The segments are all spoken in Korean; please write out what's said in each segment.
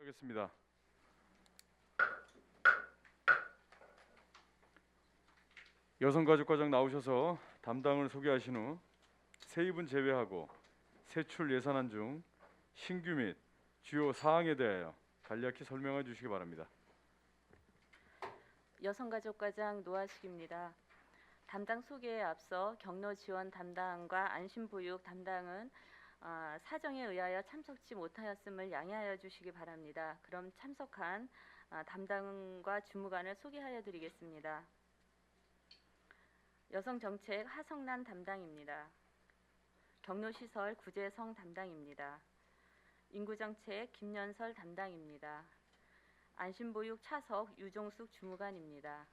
하겠습니다. 여성가족과장 나오셔서 담당을 소개하신 후 세입은 제외하고 세출 예산안 중 신규 및 주요 사항에 대하여 간략히 설명해 주시기 바랍니다. 여성가족과장 노하식입니다. 담당 소개에 앞서 경로 지원 담당과 안심보육 담당은 사정에 의하여 참석치 못하였음을 양해하여 주시기 바랍니다. 그럼 참석한 담당과 주무관을 소개하여 드리겠습니다. 여성정책 하성란 담당입니다. 경로시설 구재성 담당입니다. 인구정책 김연설 담당입니다. 안심보육 차석 유종숙 주무관입니다.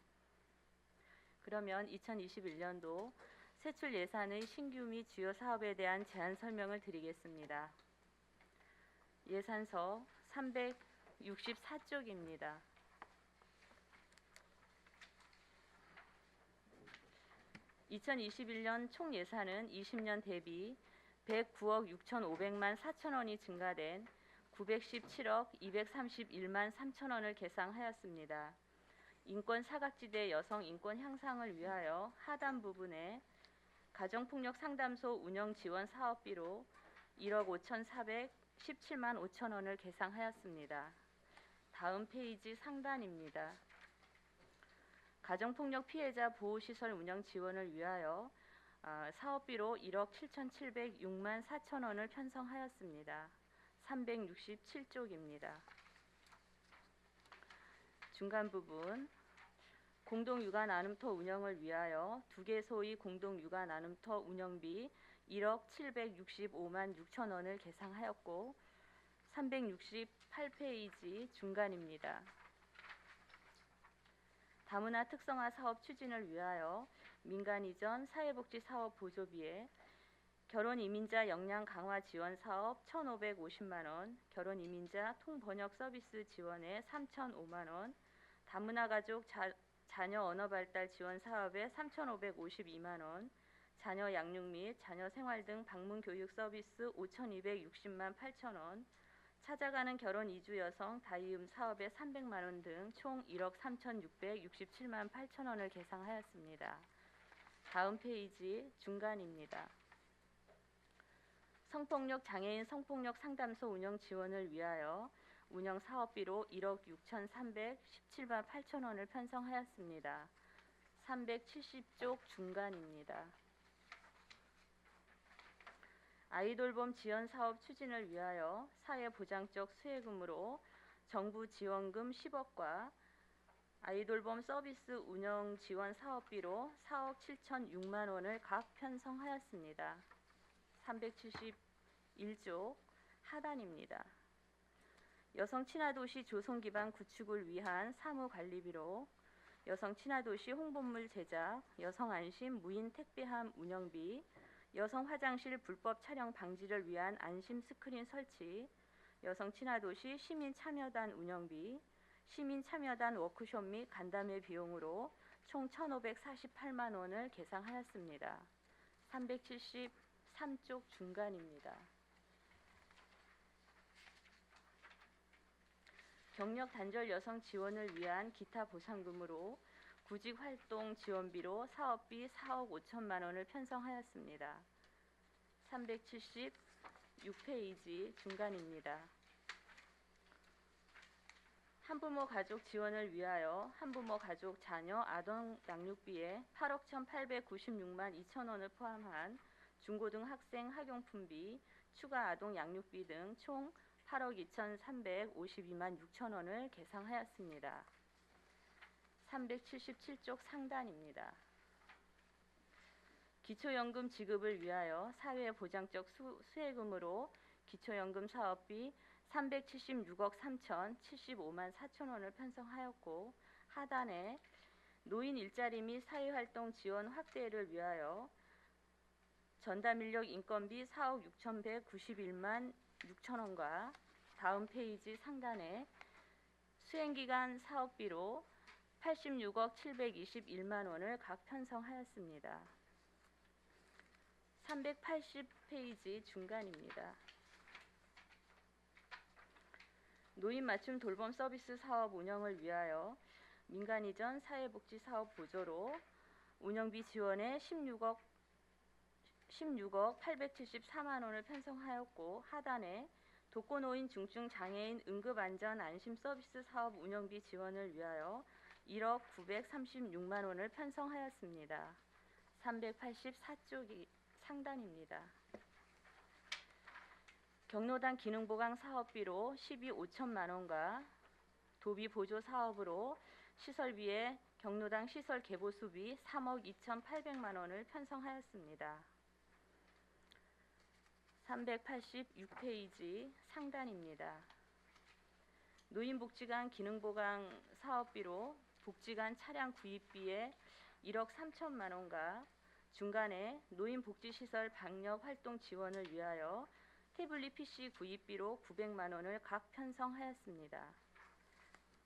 그러면 2021년도 세출 예산의 신규 및 주요 사업에 대한 제안 설명을 드리겠습니다. 예산서 364쪽입니다. (2021년) 총 예산은 20년 대비 109억 6,500만 4천 원이 증가된 917억 231만 3천 원을 계상하였습니다. 인권 사각지대 여성 인권 향상을 위하여 하단 부분에 가정폭력 상담소 운영 지원 사업비로 1억 5,417만 5천 원을 계상하였습니다. 다음 페이지 상단입니다. 가정폭력 피해자 보호시설 운영 지원을 위하여 사업비로 1억 7,706만 4천 원을 편성하였습니다. 367쪽입니다. 중간 부분 공동육아 나눔터 운영을 위하여 2개소의 공동육아 나눔터 운영비 1억 765만 6천 원을 계상하였고 368페이지 중간입니다. 다문화 특성화 사업 추진을 위하여 민간 이전 사회복지 사업 보조비에 결혼 이민자 역량 강화 지원 사업 1,550만 원, 결혼 이민자 통번역 서비스 지원에 3,005만 원, 다문화 가족 자녀 언어 발달 지원 사업에 3,552만 원, 자녀 양육 및 자녀 생활 등 방문 교육 서비스 5,260만 8천 원, 찾아가는 결혼 이주 여성 다이음 사업에 300만 원 등 총 1억 3,667만 8천 원을 계상하였습니다. 다음 페이지 중간입니다. 성폭력 장애인 성폭력 상담소 운영 지원을 위하여 운영 사업비로 1억 6,317만 8천 원을 편성하였습니다. 370쪽 중간입니다. 아이돌봄 지원 사업 추진을 위하여 사회보장적 수혜금으로 정부 지원금 10억과 아이돌봄 서비스 운영 지원 사업비로 4억 7,006만 원을 각 편성하였습니다. 371쪽 하단입니다. 여성 친화도시 조성 기반 구축을 위한 사무관리비로 여성 친화도시 홍보물 제작, 여성 안심 무인 택배함 운영비, 여성 화장실 불법 촬영 방지를 위한 안심 스크린 설치, 여성 친화도시 시민 참여단 운영비, 시민 참여단 워크숍 및 간담회 비용으로 총 1,548만 원을 계상하였습니다. 373쪽 중간입니다. 경력 단절 여성 지원을 위한 기타 보상금으로 구직 활동 지원비로 사업비 4억 5천만 원을 편성하였습니다. 376페이지 중간입니다. 한부모 가족 지원을 위하여 한부모 가족 자녀 아동 양육비에 8억 1,896만 2천 원을 포함한 중고등 학생 학용품비, 추가 아동 양육비 등 총 8억 2,352만 6천 원을 계상하였습니다. 377쪽 상단입니다. 기초연금 지급을 위하여 사회보장적 수혜금으로 기초연금 사업비 376억 3,075만 4천 원을 편성하였고 하단에 노인 일자리 및 사회활동 지원 확대를 위하여 전담인력 인건비 4억 6,191만 6천 원과 다음 페이지 상단에 수행기간 사업비로 86억 721만 원을 각 편성하였습니다. 380페이지 중간입니다. 노인 맞춤 돌봄 서비스 사업 운영을 위하여 민간 이전 사회복지 사업 보조로 운영비 지원에 16억 874만 원을 편성하였고, 하단에 독거노인 중증 장애인 응급안전 안심 서비스 사업 운영비 지원을 위하여 1억 936만 원을 편성하였습니다. 384쪽이 상단입니다. 경로당 기능보강 사업비로 12억 5천만 원과 도비 보조 사업으로 시설비에 경로당 시설 개보수비 3억 2,800만 원을 편성하였습니다. 386페이지 상단입니다. 노인복지관 기능보강 사업비로 복지관 차량 구입비에 1억 3천만 원과 중간에 노인복지시설 방역 활동 지원을 위하여 태블릿 PC 구입비로 900만 원을 각 편성하였습니다.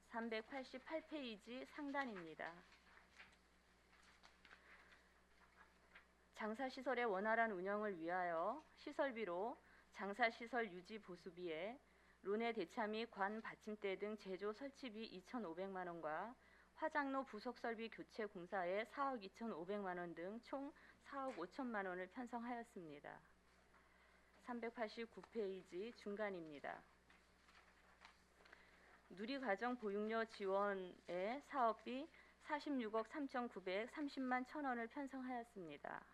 388페이지 상단입니다. 장사시설의 원활한 운영을 위하여 시설비로 장사시설 유지 보수비에 론의 대차 및 관 받침대 등 제조 설치비 2,500만 원과 화장로 부속 설비 교체 공사에 4억 2,500만 원 등 총 4억 5천만 원을 편성하였습니다. 389페이지 중간입니다. 누리과정 보육료 지원의 사업비 46억 3,930만 1,000원을 편성하였습니다.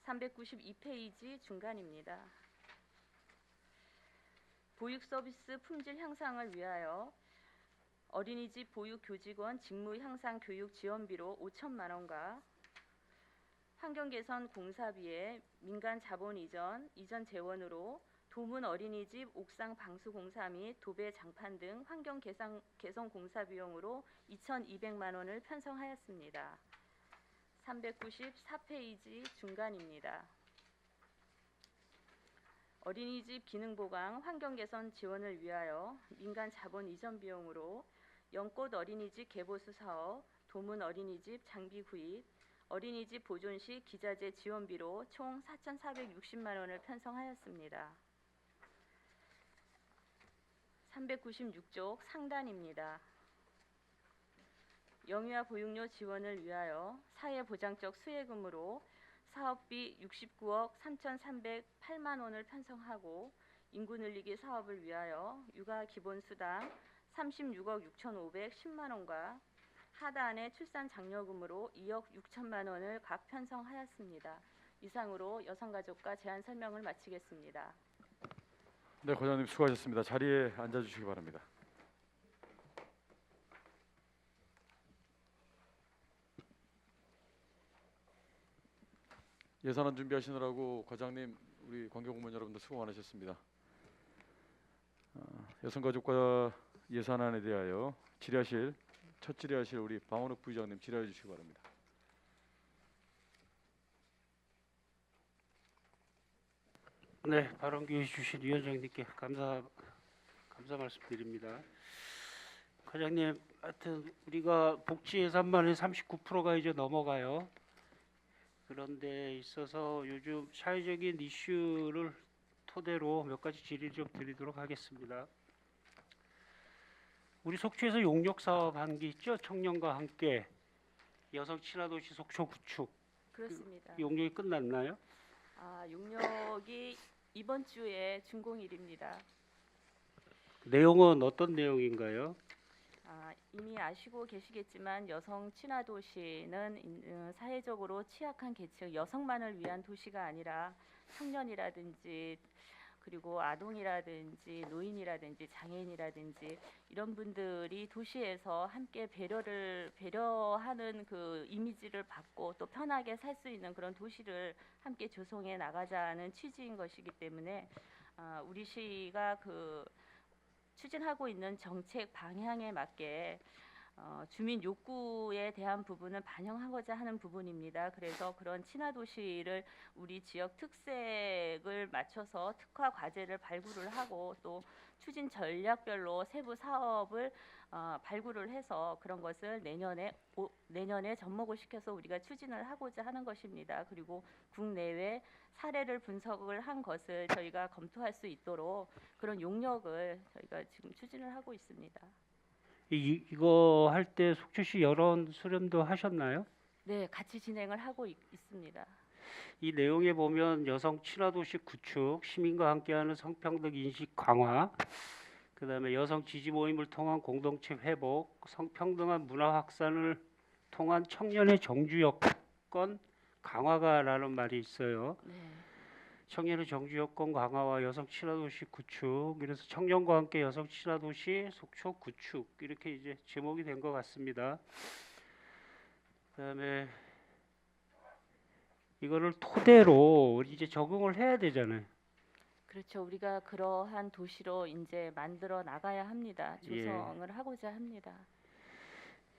392페이지 중간입니다. 보육 서비스 품질 향상을 위하여 어린이집 보육 교직원 직무 향상 교육 지원비로 5천만 원과 환경개선 공사비에 민간 자본 이전 재원으로 도문 어린이집 옥상 방수 공사 및 도배 장판 등 환경 개선 공사 비용으로 2,200만 원을 편성하였습니다. 394페이지 중간입니다. 어린이집 기능보강 환경개선 지원을 위하여 민간 자본 이전 비용으로 영꽃 어린이집 개보수 사업, 도문 어린이집 장비 구입, 어린이집 보존식 기자재 지원비로 총 4,460만 원을 편성하였습니다. 396쪽 상단입니다. 영유아 보육료 지원을 위하여 사회보장적 수혜금으로 사업비 69억 3,308만 원을 편성하고 인구 늘리기 사업을 위하여 육아 기본수당 36억 6,510만 원과 하단에 출산 장려금으로 2억 6천만 원을 각 편성하였습니다. 이상으로 여성가족과 제안 설명을 마치겠습니다. 네, 과장님 수고하셨습니다. 자리에 앉아주시기 바랍니다. 예산안 준비하시느라고 과장님, 우리 관계공무원 여러분들 수고 많으셨습니다. 여성가족과 예산안에 대하여 첫 질의하실 우리 방원욱 부의장님 질의해 주시기 바랍니다. 네, 발언 기회 주신 위원장님께 감사 말씀드립니다. 과장님, 하여튼 우리가 복지 예산만의 39%가 이제 넘어가요. 그런데 있어서 요즘 사회적인 이슈를 토대로 몇 가지 질의 좀 드리도록 하겠습니다. 우리 속초에서 용역 사업 한 게 있죠? 청년과 함께 여성 친화도시 속초 구축. 그렇습니다. 용역이 끝났나요? 용역이 이번 주에 준공일입니다. 내용은 어떤 내용인가요? 이미 아시고 계시겠지만 여성 친화 도시는 사회적으로 취약한 계층, 여성만을 위한 도시가 아니라 청년이라든지 그리고 아동이라든지 노인이라든지 장애인이라든지 이런 분들이 도시에서 함께 배려하는 그 이미지를 받고 또 편하게 살 수 있는 그런 도시를 함께 조성해 나가자는 취지인 것이기 때문에 우리 시가 추진하고 있는 정책 방향에 맞게 주민 욕구에 대한 부분을 반영하고자 하는 부분입니다. 그래서 그런 친화 도시를 우리 지역 특색을 맞춰서 특화 과제를 발굴을 하고 또 추진 전략별로 세부 사업을 발굴을 해서 그런 것을 내년에 접목을 시켜서 우리가 추진을 하고자 하는 것입니다. 그리고 국내외 사례를 분석을 한 것을 저희가 검토할 수 있도록 그런 용역을 저희가 지금 추진을 하고 있습니다. 이거 할 때 속초시 여론 수렴도 하셨나요? 네, 같이 진행을 하고 있습니다. 이 내용에 보면 여성 친화 도시 구축, 시민과 함께하는 성평등 인식 강화, 그다음에 여성 지지 모임을 통한 공동체 회복, 성평등한 문화 확산을 통한 청년의 정주 여건 강화가라는 말이 있어요. 네, 청년의 정주 여건 강화와 여성 친화 도시 구축, 그래서 청년과 함께 여성 친화 도시 속초 구축 이렇게 이제 제목이 된 것 같습니다. 그다음에 이거를 토대로 이제 적응을 해야 되잖아요. 그렇죠. 우리가 그러한 도시로 이제 만들어 나가야 합니다. 예. 조성을 하고자 합니다.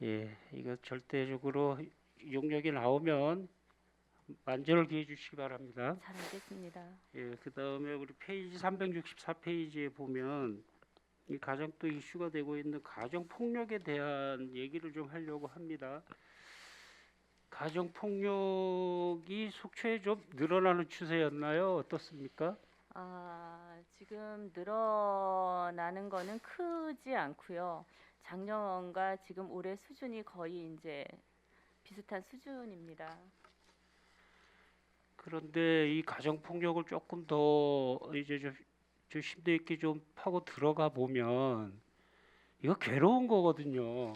예, 이거 절대적으로 용역이 나오면 만전을 기해 주시기 바랍니다. 잘 알겠습니다. 예, 그다음에 우리 페이지 364페이지에 보면 이 가장 또 이슈가 되고 있는 가정 폭력에 대한 얘기를 좀 하려고 합니다. 가정 폭력이 속초에 좀 늘어나는 추세였나요? 어떻습니까? 지금 늘어나는 거는 크지 않고요. 작년과 지금 올해 수준이 거의 이제 비슷한 수준입니다. 그런데 이 가정 폭력을 조금 더 이제 좀 심도 있게 좀 파고 들어가 보면 이거 괴로운 거거든요.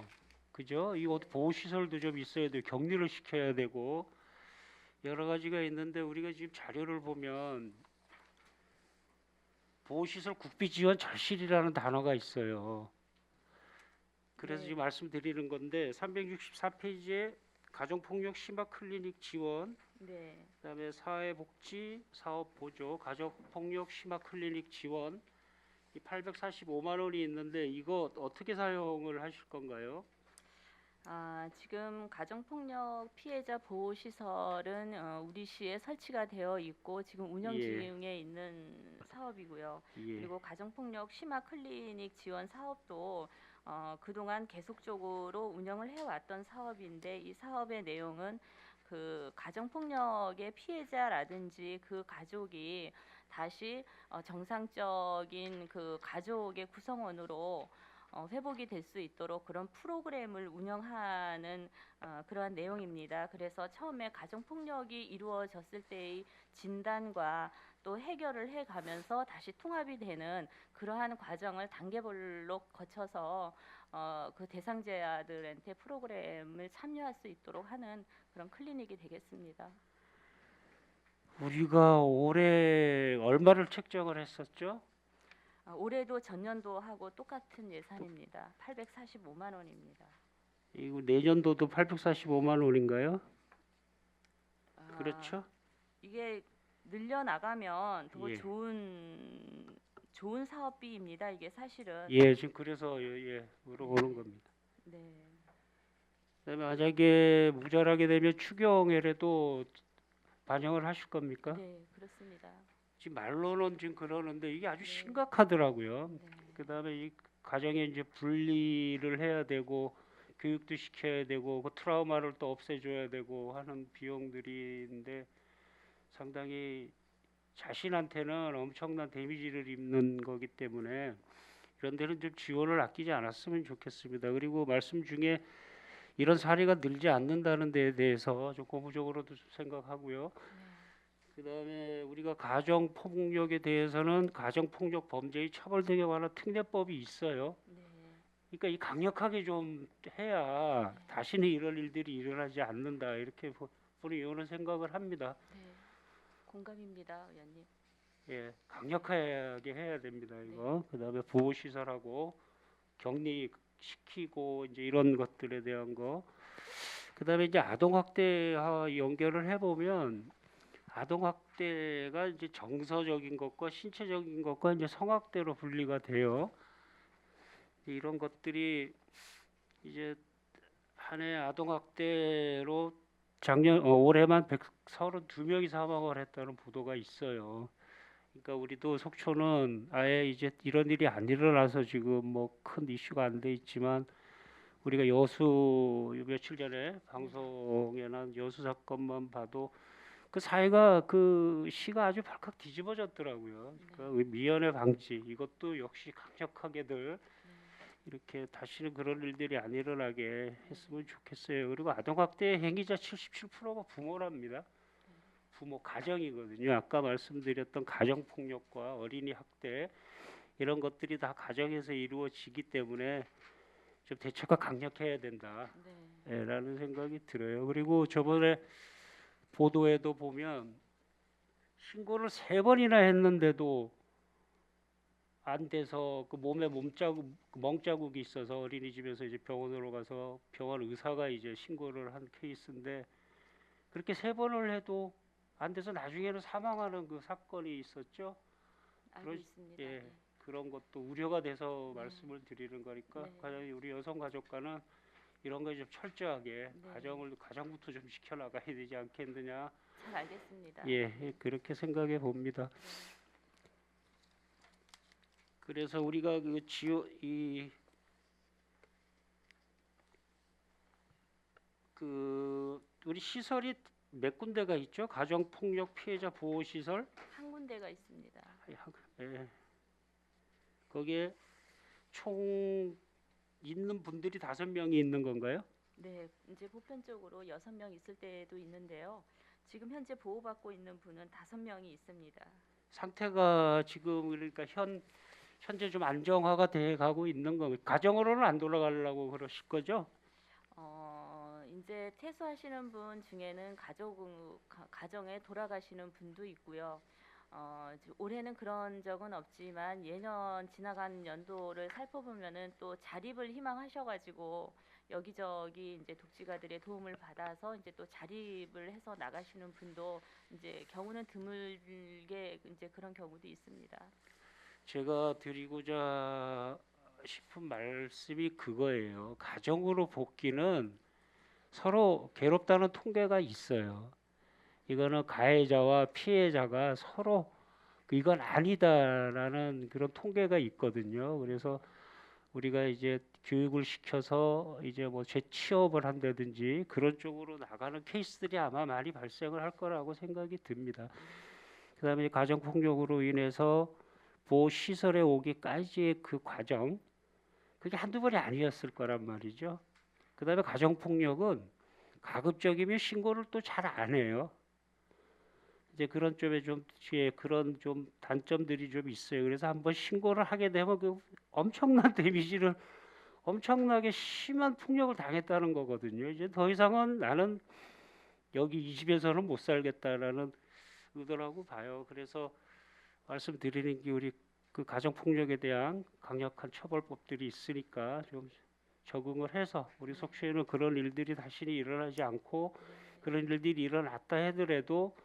그죠? 이거 보호 시설도 좀 있어야 돼요. 격리를 시켜야 되고 여러 가지가 있는데 우리가 지금 자료를 보면 보호시설 국비 지원 절실이라는 단어가 있어요. 그래서 네. 지금 말씀드리는 건데 364페이지에 가정폭력 심화 클리닉 지원, 네. 그다음에 사회복지 사업 보조, 가정폭력 심화 클리닉 지원 이 845만 원이 있는데 이거 어떻게 사용을 하실 건가요? 지금 가정폭력 피해자 보호시설은 우리 시에 설치가 되어 있고 지금 운영 예. 중에 있는 사업이고요. 예. 그리고 가정폭력 심화 클리닉 지원 사업도 그동안 계속적으로 운영을 해왔던 사업인데 이 사업의 내용은 그 가정폭력의 피해자라든지 그 가족이 다시 정상적인 그 가족의 구성원으로 회복이 될 수 있도록 그런 프로그램을 운영하는 그러한 내용입니다. 그래서 처음에 가정폭력이 이루어졌을 때의 진단과 또 해결을 해가면서 다시 통합이 되는 그러한 과정을 단계별로 거쳐서 그 대상자들한테 프로그램을 참여할 수 있도록 하는 그런 클리닉이 되겠습니다. 우리가 올해 얼마를 책정을 했었죠? 올해도 전년도하고 똑같은 예산입니다. 845만 원입니다. 이거 내년도도 845만 원인가요? 그렇죠? 이게 늘려나가면 더 예. 좋은 사업비입니다. 이게 사실은. 예, 지금 그래서 물어보는 겁니다. 네. 그다음에 만약에 모자라게 되면 추경에라도 반영을 하실 겁니까? 네, 그렇습니다. 지금 말로는 지금 그러는데 이게 아주 네. 심각하더라고요. 네. 그다음에 이 가정에 이제 분리를 해야 되고 교육도 시켜야 되고 그 트라우마를 또 없애줘야 되고 하는 비용들인데 상당히 자신한테는 엄청난 데미지를 입는 거기 때문에 이런 데는 좀 지원을 아끼지 않았으면 좋겠습니다. 그리고 말씀 중에 이런 사례가 늘지 않는다는 데에 대해서 좀 고무적으로도 좀 생각하고요. 그다음에 우리가 가정 폭력에 대해서는 가정 폭력 범죄의 처벌 등에 관한 특례법이 있어요. 네. 그러니까 이 강력하게 좀 해야 다시는 이런 일들이 일어나지 않는다 이렇게 보는 의원은 생각을 합니다. 네. 공감입니다, 의원님. 예, 강력하게 해야 됩니다 이거. 그다음에 보호 시설하고 격리 시키고 이제 이런 것들에 대한 거. 그다음에 이제 아동 학대와 연결을 해보면 아동 학대가 이제 정서적인 것과 신체적인 것과 이제 성학대로 분리가 돼요. 이런 것들이 이제 한 해 아동학대로 올해만 132명이 사망을 했다는 보도가 있어요. 그러니까 우리도 속초는 아예 이제 이런 일이 안 일어나서 지금 뭐 큰 이슈가 안 돼 있지만 우리가 여수 며칠 전에 방송에 난 여수 사건만 봐도 그 사회가 그 시가 아주 발칵 뒤집어졌더라고요. 그러니까 미연의 방지 이것도 역시 강력하게들 이렇게 다시는 그런 일들이 안 일어나게 했으면 좋겠어요. 그리고 아동학대 행위자 77%가 부모랍니다. 부모 가정이거든요. 아까 말씀드렸던 가정폭력과 어린이 학대 이런 것들이 다 가정에서 이루어지기 때문에 좀 대처가 강력해야 된다라는 생각이 들어요. 그리고 저번에 보도에도 보면 신고를 3번이나 했는데도 안 돼서 그 몸에 멍자국이 있어서 어린이집에서 이제 병원으로 가서 병원 의사가 이제 신고를 한 케이스인데 그렇게 3번을 해도 안 돼서 나중에는 사망하는 그 사건이 있었죠. 알고 있습니다. 예, 네. 그런 것도 우려가 돼서 네. 말씀을 드리는 거니까 네. 과연 우리 여성가족과는 이런 거에 좀 철저하게 네. 가정부터 좀 지켜나가야 되지 않겠느냐. 잘 알겠습니다. 예, 그렇게 생각해 봅니다. 그래서 우리가 우리 시설이 몇 군데가 있죠? 가정폭력 피해자 보호 시설. 한 군데가 있습니다. 예. 거기에 총 있는 분들이 5명이 있는 건가요? 네, 이제 보편적으로 6명 있을 때도 있는데요. 지금 현재 보호받고 있는 분은 5명이 있습니다. 상태가 지금 그러니까 현재 좀 안정화가 돼 가고 있는 건가요? 가정으로는 안 돌아가려고 그러실 거죠? 이제 퇴소하시는 분 중에는 가정에 돌아가시는 분도 있고요. 올해는 그런 적은 없지만 예년 지나간 연도를 살펴보면은 또 자립을 희망하셔가지고 여기저기 이제 독지가들의 도움을 받아서 이제 또 자립을 해서 나가시는 분도 이제 경우는 드물게 이제 그런 경우도 있습니다. 제가 드리고자 싶은 말씀이 그거예요. 가정으로 복귀는 서로 괴롭다는 통계가 있어요. 이거는 가해자와 피해자가 서로 이건 아니다라는 그런 통계가 있거든요. 그래서 우리가 이제 교육을 시켜서 이제 뭐 재취업을 한다든지 그런 쪽으로 나가는 케이스들이 아마 많이 발생을 할 거라고 생각이 듭니다. 그다음에 가정 폭력으로 인해서 보호 시설에 오기까지의 그 과정 그게 한두 번이 아니었을 거란 말이죠. 그다음에 가정 폭력은 가급적이면 신고를 또 잘 안 해요. 이제 그런 점에 좀 그런 좀 단점들이 좀 있어요. 그래서 한번 신고를 하게 되면 그 엄청난 데미지를 엄청나게 심한 폭력을 당했다는 거거든요. 이제 더 이상은 나는 여기 이 집에서는 못 살겠다라는 의도라고 봐요. 그래서 말씀드리는 게 우리 그 가정 폭력에 대한 강력한 처벌법들이 있으니까 좀 적응을 해서 우리 속초에는 그런 일들이 다시는 일어나지 않고 그런 일들이 일어났다 하더라도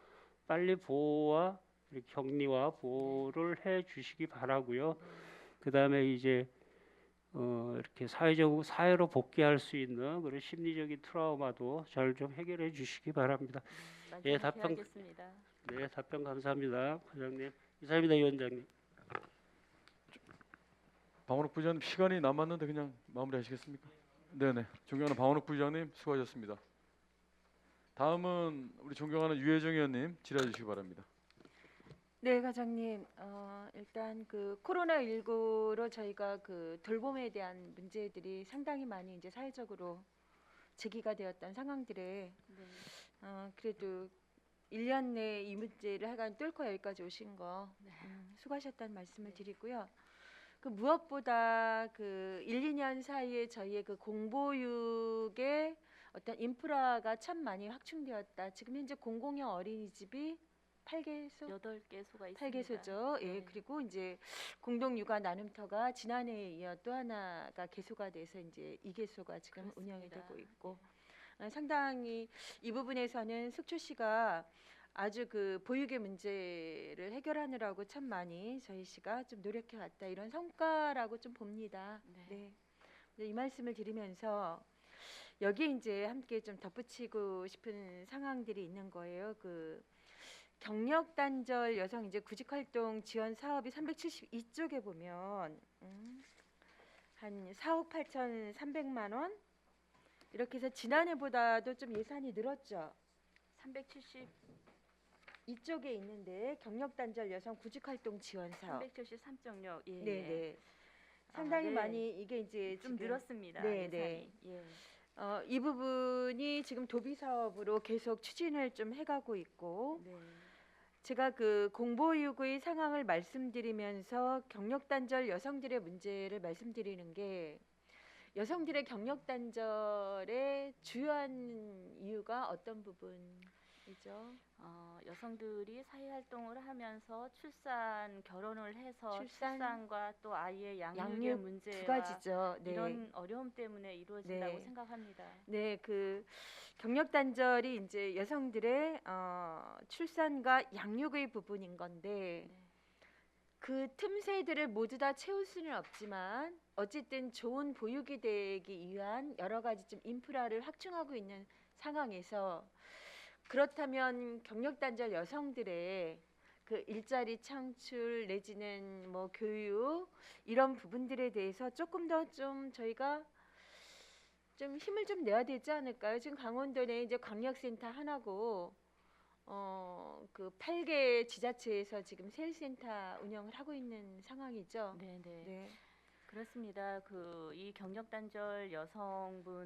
빨리 보호와 격리와 보호를 해 주시기 바라고요. 그다음에 이제 이렇게 사회로 복귀할 수 있는 그런 심리적인 트라우마도 잘 좀 해결해 주시기 바랍니다. 예, 답변 하겠습니다. 네, 답변 감사합니다, 과장님. 이상입니다, 위원장님. 방원욱 부장님 시간이 남았는데 그냥 마무리하시겠습니까? 네네. 존경하는 방원욱 부장님 수고하셨습니다. 다음은 우리 존경하는 유혜정 의원님 질의해 주시기 바랍니다. 네, 과장님. 일단 그 코로나19로 저희가 그 돌봄에 대한 문제들이 상당히 많이 이제 사회적으로 제기가 되었던 상황들에 네. 그래도 1년 내에 이 문제를 하여간 뚫고 여기까지 오신 거 수고하셨다는 말씀을 드리고요. 그 무엇보다 그 1, 2년 사이에 저희의 그 공보육의 어떤 인프라가 참 많이 확충되었다. 지금 현재 공공형 어린이집이 8개소? 8개소가 있습니다. 8개소죠. 예, 네. 그리고 이제 공동 육아 나눔터가 지난해에 이어 또 하나가 개소가 돼서 이제 2개소가 지금 그렇습니다. 운영이 되고 있고 상당히 이 부분에서는 속초시가 아주 그 보육의 문제를 해결하느라고 참 많이 저희 시가 좀 노력해 왔다 이런 성과라고 좀 봅니다. 네. 네. 이 말씀을 드리면서 여기 이제 함께 좀 덧붙이고 싶은 상황들이 있는 거예요. 그 경력 단절 여성 이제 구직 활동 지원 사업이 372쪽에 보면 한 4억 8,300만 원 이렇게 해서 지난해보다도 좀 예산이 늘었죠. 370, 이쪽에 있는데 경력 단절 여성 구직 활동 지원 사업. 373.6. 예, 네, 예. 네. 상당히 네. 많이 이게 이제 좀 지금 늘었습니다. 네, 예산이. 네. 예. 이 부분이 지금 도비 사업으로 계속 추진을 좀 해가고 있고 네. 제가 그 공보유구의 상황을 말씀드리면서 경력 단절 여성들의 문제를 말씀드리는 게 여성들의 경력 단절의 주요한 이유가 어떤 부분이죠? 여성들이 사회 활동을 하면서 출산, 결혼을 해서 출산, 출산과 또 아이의 양육의 양육 문제와 두 가지죠. 네. 이런 어려움 때문에 이루어진다고 네. 생각합니다. 네, 그 경력 단절이 이제 여성들의 출산과 양육의 부분인 건데 네. 그 틈새들을 모두 다 채울 수는 없지만 어쨌든 좋은 보육이 되기 위한 여러 가지 좀 인프라를 확충하고 있는 상황에서 그렇다면 경력 단절 여성들의 그 일자리 창출 내지는 뭐 교육 이런 부분들에 대해서 조금 더 좀 저희가 좀 힘을 좀 내야 되지 않을까요? 지금 강원도 내 이제 광역센터 하나고 그 8개 지자체에서 지금 세일센터 운영을 하고 있는 상황이죠. 네, 네. 네. 그렇습니다. 그 이 경력 단절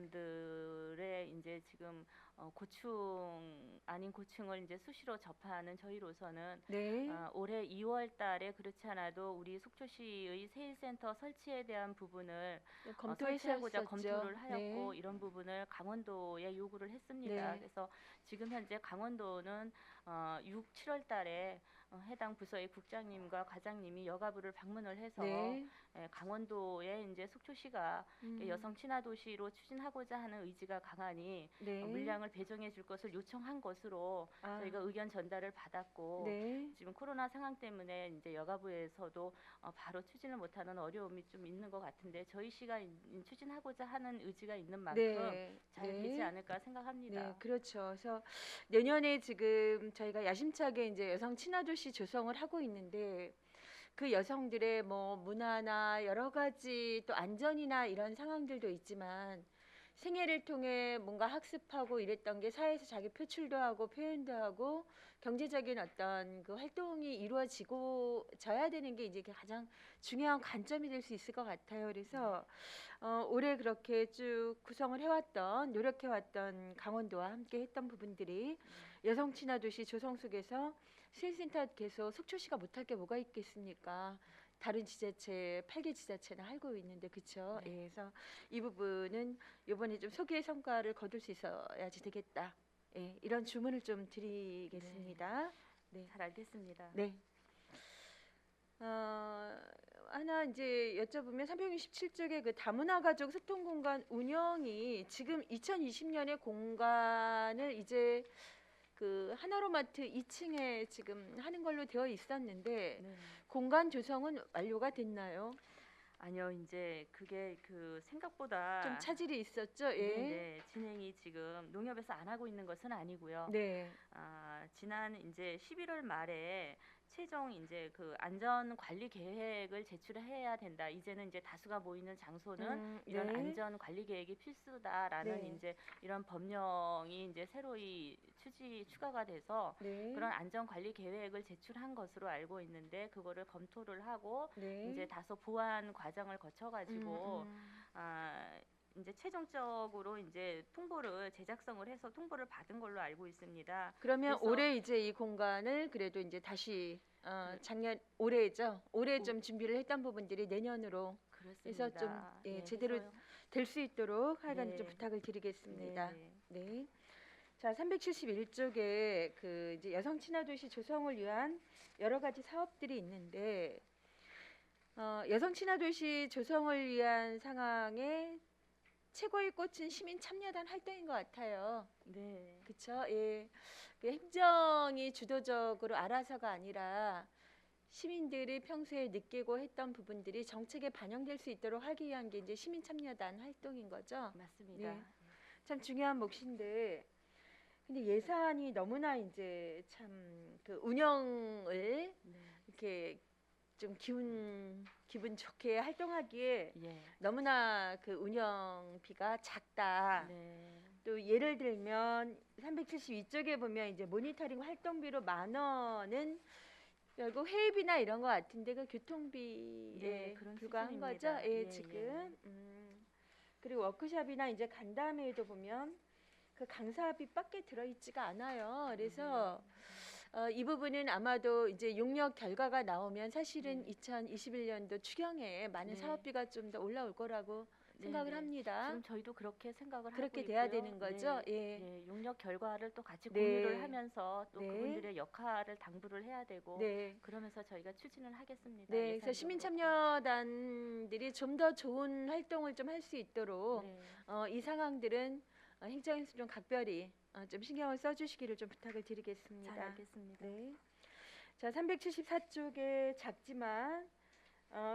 여성분들의 이제 지금 고충 아닌 고충을 이제 수시로 접하는 저희로서는 네. 올해 2월 달에 그렇지 않아도 우리 속초시의 세일센터 설치에 대한 부분을 설치하고자 검토했었죠. 검토를 하였고 네. 이런 부분을 강원도에 요구를 했습니다. 네. 그래서 지금 현재 강원도는 6, 7월 달에 해당 부서의 국장님과 과장님이 여가부를 방문을 해서 네. 강원도에 이제 속초시가 여성 친화 도시로 추진하고자 하는 의지가 강하니 네. 물량을 배정해 줄 것을 요청한 것으로 아, 저희가 의견 전달을 받았고 네. 지금 코로나 상황 때문에 이제 여가부에서도 바로 추진을 못하는 어려움이 좀 있는 것 같은데 저희 시가 추진하고자 하는 의지가 있는 만큼 네. 잘 네. 되지 않을까 생각합니다. 네, 그렇죠. 그래서 내년에 지금 저희가 야심차게 이제 여성 친화 도시 조성을 하고 있는데 그 여성들의 뭐 문화나 여러 가지 또 안전이나 이런 상황들도 있지만 생애를 통해 뭔가 학습하고 이랬던 게 사회에서 자기 표출도 하고 표현도 하고 경제적인 어떤 그 활동이 이루어져야 되는 게 이제 가장 중요한 관점이 될 수 있을 것 같아요. 그래서 올해 그렇게 쭉 구성을 해왔던 노력해왔던 강원도와 함께 했던 부분들이 여성 친화 도시 조성 속에서 세일센터 계속 속초시가 못할 게 뭐가 있겠습니까? 다른 지자체 8개 지자체는 하고 있는데 그렇죠. 네. 예, 그래서 이 부분은 이번에 좀 소기의 성과를 거둘 수 있어야지 되겠다. 예, 이런 주문을 좀 드리겠습니다. 네. 잘 알겠습니다. 네. 하나 이제 여쭤보면 367쪽의 그 다문화 가족 소통 공간 운영이 지금 2020년에 공간을 이제 그 하나로마트 2층에 지금 하는 걸로 되어 있었는데 네. 공간 조성은 완료가 됐나요? 아니요, 이제 그게 그 생각보다 좀 차질이 있었죠. 예. 네, 진행이 지금 농협에서 안 하고 있는 것은 아니고요. 네. 지난 이제 11월 말에 최종 이제 그 안전 관리 계획을 제출해야 된다. 이제는 이제 다수가 모이는 장소는 이런 네. 안전 관리 계획이 필수다라는 네. 이제 이런 법령이 이제 새로이 추가가 돼서 네. 그런 안전 관리 계획을 제출한 것으로 알고 있는데 그거를 검토를 하고 네. 이제 다소 보완 과정을 거쳐가지고 이제 최종적으로 이제 통보를 제작성을 해서 통보를 받은 걸로 알고 있습니다. 그러면 그래서- 올해 이제 이 공간을 그래도 이제 다시 작년 올해죠. 올해 좀 준비를 했던 부분들이 내년으로 그렇습니다. 그래서 좀, 예, 네, 제대로 그래서- 될 수 있도록 하여간 네. 좀 부탁을 드리겠습니다. 네, 네. 자, 371쪽에 그 이제 여성 친화 도시 조성을 위한 여러 가지 사업들이 있는데 여성 친화 도시 조성을 위한 상황에 최고의 꽃은 시민 참여단 활동인 것 같아요. 네. 그렇죠? 예. 그 행정이 주도적으로 알아서가 아니라 시민들이 평소에 느끼고 했던 부분들이 정책에 반영될 수 있도록 하기 위한 게 이제 시민 참여단 활동인 거죠. 맞습니다. 네. 참 중요한 몫인데 근데 예산이 너무나 이제 참 그 운영을 네. 이렇게 좀 기분 좋게 활동하기에 예. 너무나 그 운영비가 작다. 네. 또 예를 들면 372쪽에 보면 이제 모니터링 활동비로 10,000원은 결국 회의비나 이런 거 같은데 그 교통비에 네, 그런 불과한 거죠. 수준입니다. 예, 예, 지금. 그리고 워크숍이나 이제 간담회에도 보면 그 강사비밖에 들어있지가 않아요. 그래서 이 부분은 아마도 이제 용역 결과가 나오면 사실은 네. 2021년도 추경에 많은 네. 사업비가 좀 더 올라올 거라고 생각을 네. 합니다. 지금 저희도 그렇게 생각을 그렇게 하고 돼야 있고요. 되는 거죠. 네. 예. 네, 용역 결과를 또 같이 네. 공유를 하면서 또 네. 그분들의 역할을 당부를 해야 되고 네. 그러면서 저희가 추진을 하겠습니다. 네, 그래서 예산도 시민 그렇고. 참여단들이 좀 더 좋은 활동을 좀 할 수 있도록 네. 이 상황들은 행정에서 좀 각별히 좀 신경을 써주시기를 좀 부탁을 드리겠습니다. 잘 알겠습니다. 네. 자, 374쪽에 작지만